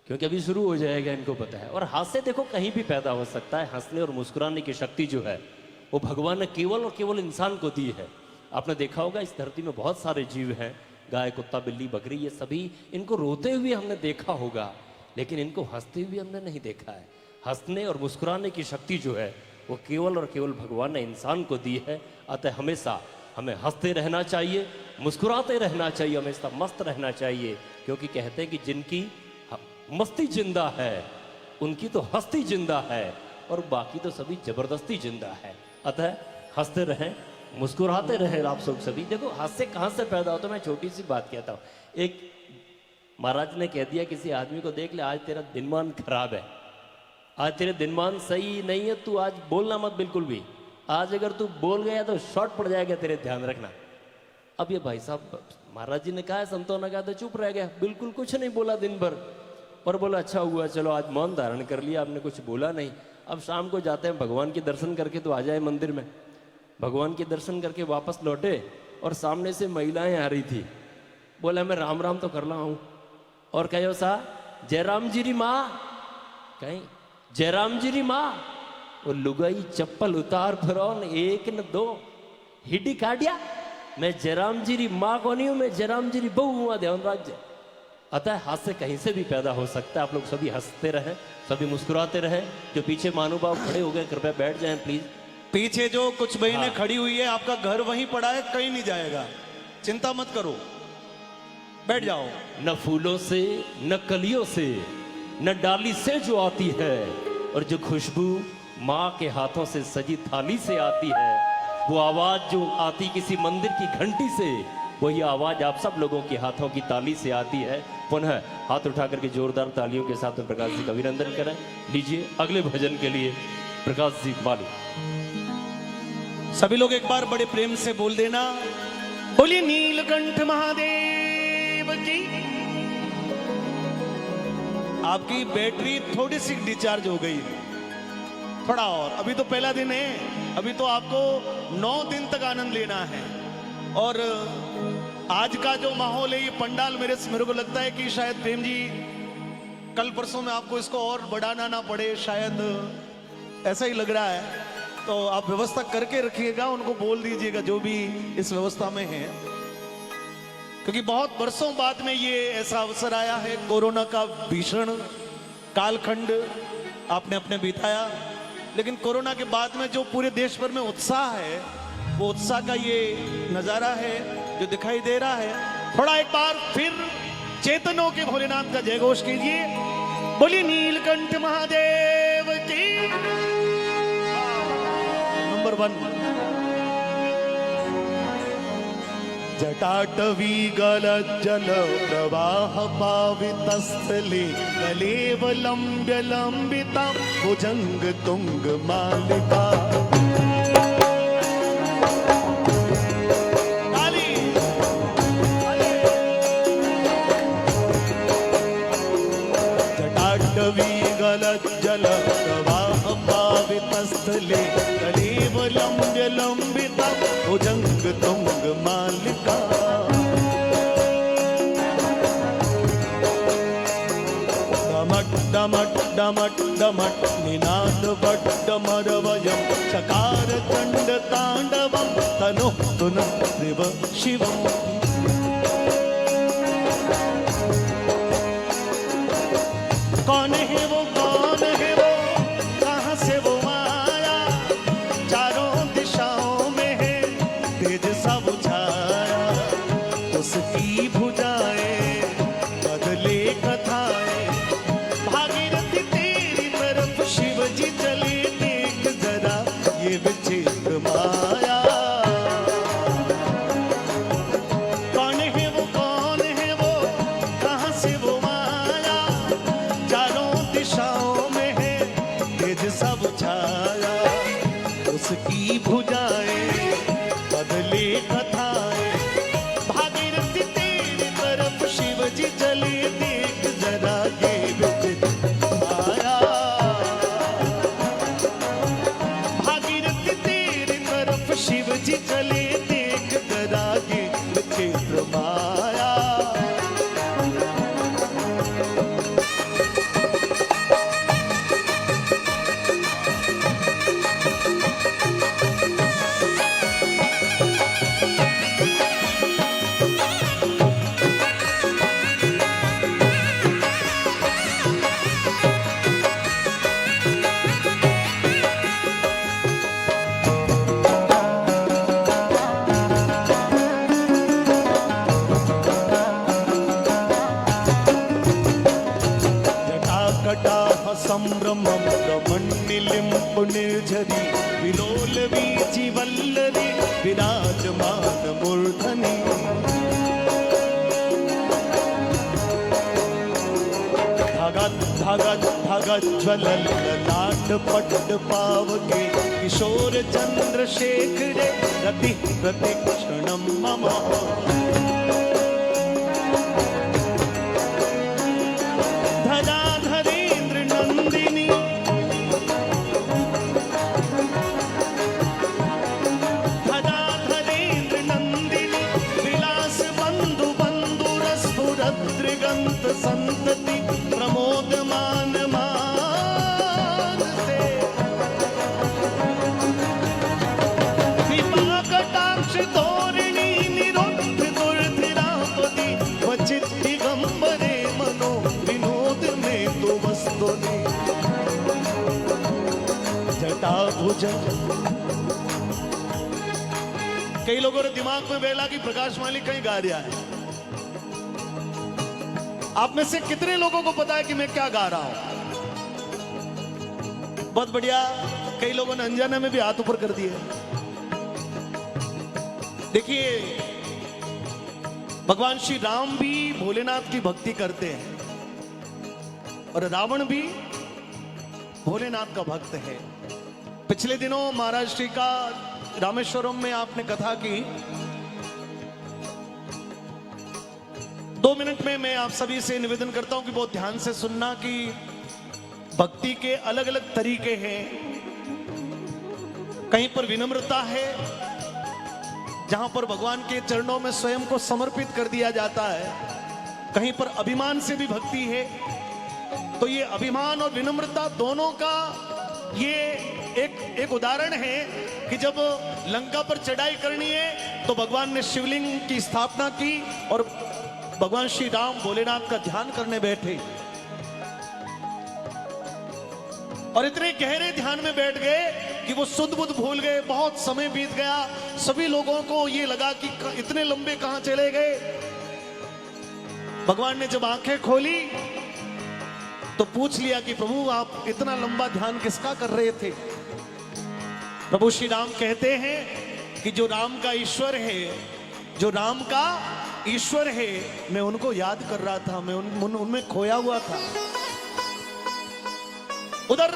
क्योंकि अभी शुरू हो जाएगा, इनको पता है। और हास्य देखो कहीं भी पैदा हो सकता है। हंसने और मुस्कुराने की शक्ति जो है वो भगवान ने केवल और केवल इंसान को दी है। आपने देखा होगा इस धरती में बहुत सारे जीव हैं, गाय, कुत्ता, बिल्ली, बकरी, ये सभी, इनको रोते हुए हमने देखा होगा, लेकिन इनको हंसते हुए हमने नहीं देखा है। हंसने और मुस्कुराने की शक्ति जो है वो केवल और केवल भगवान ने इंसान को दी है। अतः हमेशा हमें हंसते रहना चाहिए, मुस्कुराते रहना चाहिए, हमेशा मस्त रहना चाहिए, क्योंकि कहते हैं कि जिनकी मस्ती जिंदा है उनकी तो हस्ती जिंदा है और बाकी तो सभी जबरदस्ती जिंदा है। अतः हंसते रहें, मुस्कुराते रहें आप सब सभी। देखो हास्य कहाँ से पैदा होता है, मैं छोटी सी बात कहता हूँ। एक महाराज ने कह दिया किसी आदमी को, देख ले आज तेरा दिनमान खराब है, आज तेरे दिनमान सही नहीं है, तू आज बोलना मत बिल्कुल भी, आज अगर तू बोल गया तो शॉर्ट पड़ जाएगा तेरे, ध्यान रखना। अब ये भाई साहब महाराज जी ने कहा, संतों ने कहा तो चुप रह गया, बिल्कुल कुछ नहीं बोला दिन भर, और बोला अच्छा हुआ चलो आज मौन धारण कर लिया, आपने कुछ बोला नहीं। अब शाम को जाते हैं भगवान के दर्शन करके तो आ जाए मंदिर में। भगवान के दर्शन करके वापस लौटे और सामने से महिलाएं आ रही थी। बोला मैं राम राम तो कर रहा हूं, और कहो सा जयराम जी री माँ, कहीं जयराम जी री माँ, वो लुगाई चप्पल उतार फिरौन एक न दो हिडी काटिया, मैं जयराम जी री माँ को नहीं हूं, मैं जयराम जी री बहू हूं, ध्यान राज्य। अतः हास्य कहीं से भी पैदा हो सकता है। आप लोग सभी हंसते रहें, सभी मुस्कुराते रहें। जो पीछे महानुभाव खड़े हो गए कृपया बैठ जाएं प्लीज। पीछे जो कुछ बहनें हाँ। खड़ी हुई है, आपका घर वहीं पड़ा है, कहीं नहीं जाएगा, चिंता मत करो, बैठ जाओ। न फूलों से न कलियों से न डाली से जो आती है, और जो खुशबू माँ के हाथों से सजी थाली से आती है, वो आवाज जो आती किसी मंदिर की घंटी से, वही आवाज आप सब लोगों के हाथों की ताली से आती है। पुनः हाथ उठा करके जोरदार तालियों के साथ में प्रकाश जी का अभिनंदन करें। लीजिए अगले भजन के लिए प्रकाश जी वाली। सभी लोग एक बार बड़े प्रेम से बोल देना, बोलिए नीलकंठ महादेव की। आपकी बैटरी थोड़ी सी डिस्चार्ज हो गई, थोड़ा और, अभी तो पहला दिन है, अभी तो आपको 9 दिन तक आनंद लेना है। और आज का जो माहौल है, ये पंडाल मेरे को लगता है कि शायद प्रेम जी कल परसों में आपको इसको और बढ़ाना ना पड़े, शायद ऐसा ही लग रहा है। तो आप व्यवस्था करके रखिएगा, उनको बोल दीजिएगा जो भी इस व्यवस्था में है, क्योंकि बहुत वर्षों बाद में ये ऐसा अवसर आया है। कोरोना का भीषण कालखंड आपने अपने बिताया, लेकिन कोरोना के बाद में जो पूरे देश भर में उत्साह है, वो उत्साह का ये नजारा है जो दिखाई दे रहा है। थोड़ा एक बार फिर चेतनों के भोलेनाथ का जय घोष कीजिए, बोलिए नीलकंठ महादेव की। नंबर 1 जटाटवी गलज्जल प्रवाह पावितस्थले कलेवलंब्य लंबिता भुजंग तुंग मालिका। जल प्रवाह पावितस्थले कलेवलंब्य लंबिता भुजंग तुंग मालिका। डमट डमट डमट डमट निनाद वड्डमरवयं चकार चंड तांडवं तनुः तुनद्रिव शिवम्। कौन है वो, कौन है वो, कहाँ से वो आया, चारों दिशाओं में है तेज सा वो छाया। उसकी भुजाएं बदले कथाएं, भागीरथी तेरी तरफ शिव जी चले, देख जरा ये विचित्र माया। कौन है वो, कौन है वो, कहाँ से वो सब छाया। उसकी भुजाएं बदले कथाएं, भागीरथी तेरी तरफ शिव जी चले, देख जरा ये विचित्र माया। भागीरथी तेरी तरफ शिव जी चले, देख जरा ये विचित्र माया। निर्झरी विलोलवी जीवल्लरी विराजमान मूर्धनि। धागा धागा ज्वलल लाट पट पावके किशोर चंद्रशेखरे रति प्रतिक्षणम मम। धराधरेन्द्र नंदिनी धराधरेन्द्र नंदिनी विलास बंधु बंधुरस्फुरद्रिगंत संतति प्रमोदमान मानसे। कृपाकटाक्ष धोरिणी निरुद्ध दुर्धिरापति क्वचित् दिगंबरे मनो विनोद में तो वस्तुनि। जटाभुज कई लोगों के दिमाग में बेला कि प्रकाश मालिक कहीं गा रहा है। आप में से कितने लोगों को पता है कि मैं क्या गा रहा हूं? बहुत बढ़िया। कई लोगों ने अनजाने में भी हाथ ऊपर कर दिए। देखिए, भगवान श्री राम भी भोलेनाथ की भक्ति करते हैं और रावण भी भोलेनाथ का भक्त है। पिछले दिनों महाराष्ट्र का रामेश्वरम में आपने कथा की। 2 मिनट में मैं आप सभी से निवेदन करता हूं कि बहुत ध्यान से सुनना कि भक्ति के अलग अलग तरीके हैं। कहीं पर विनम्रता है, जहां पर भगवान के चरणों में स्वयं को समर्पित कर दिया जाता है। कहीं पर अभिमान से भी भक्ति है। तो ये अभिमान और विनम्रता दोनों का ये एक उदाहरण है कि जब लंका पर चढ़ाई करनी है तो भगवान ने शिवलिंग की स्थापना की और भगवान श्री राम भोलेनाथ का ध्यान करने बैठे और इतने गहरे ध्यान में बैठ गए कि वो सुध बुध भूल गए। बहुत समय बीत गया। सभी लोगों को ये लगा कि इतने लंबे कहां चले गए। भगवान ने जब आंखें खोली तो पूछ लिया कि प्रभु आप इतना लंबा ध्यान किसका कर रहे थे? प्रभु श्री राम कहते हैं कि जो राम का ईश्वर है, जो राम का ईश्वर है, मैं उनको याद कर रहा था, मैं उनमें खोया हुआ था। उधर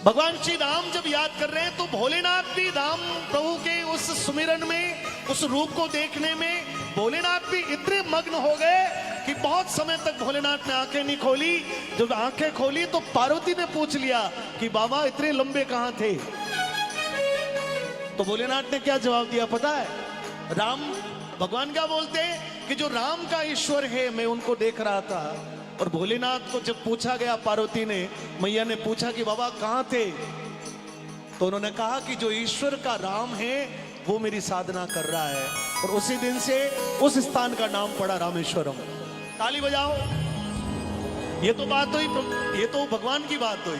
भगवान श्री राम जब याद कर रहे हैं तो भोलेनाथ भी राम प्रभु के उस सुमिरन में, उस रूप को देखने में भोलेनाथ भी इतने मग्न हो गए कि बहुत समय तक भोलेनाथ ने आंखें नहीं खोली। जब आंखें खोली तो पार्वती ने पूछ लिया कि बाबा इतने लंबे कहां थे? तो भोलेनाथ ने क्या जवाब दिया पता है? राम भगवान क्या बोलते हैं कि जो राम का ईश्वर है मैं उनको देख रहा था। और भोलेनाथ को जब पूछा गया, पार्वती ने, मैया ने पूछा कि बाबा कहां थे, तो उन्होंने कहा कि जो ईश्वर का राम है वो मेरी साधना कर रहा है। और उसी दिन से उस स्थान का नाम पड़ा रामेश्वरम। ताली बजाओ। ये तो बात हुई, ये तो भगवान की बात हुई।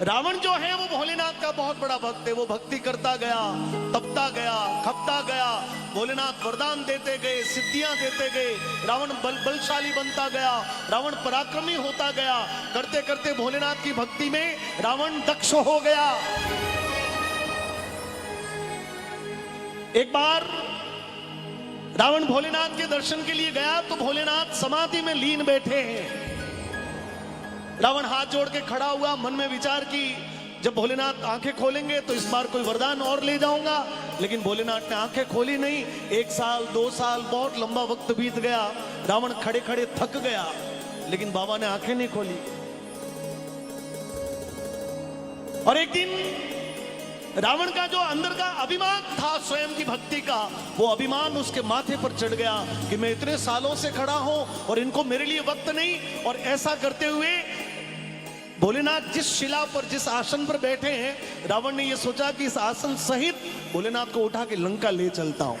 रावण जो है वो भोलेनाथ का बहुत बड़ा भक्त है। वो भक्ति करता गया, तपता गया, खपता गया, भोलेनाथ वरदान देते गए, सिद्धियां देते गए। रावण बलशाली बनता गया, रावण पराक्रमी होता गया। करते करते भोलेनाथ की भक्ति में रावण दक्ष हो गया। एक बार रावण भोलेनाथ के दर्शन के लिए गया तो भोलेनाथ समाधि में लीन बैठे हैं। रावण हाथ जोड़ के खड़ा हुआ, मन में विचार की जब भोलेनाथ आंखें खोलेंगे तो इस बार कोई वरदान और ले जाऊंगा। लेकिन भोलेनाथ ने आंखें खोली नहीं। 1 साल 2 साल बहुत लंबा वक्त बीत गया। रावण खड़े खड़े थक गया, लेकिन बाबा ने आंखें नहीं खोली। और एक दिन रावण का जो अंदर का अभिमान था स्वयं की भक्ति का, वो अभिमान उसके माथे पर चढ़ गया कि मैं इतने सालों से खड़ा हूं और इनको मेरे लिए वक्त नहीं। और ऐसा करते हुए भोलेनाथ जिस शिला पर, जिस आसन पर बैठे हैं, रावण ने यह सोचा कि इस आसन सहित भोलेनाथ को उठा के लंका ले चलता हूं।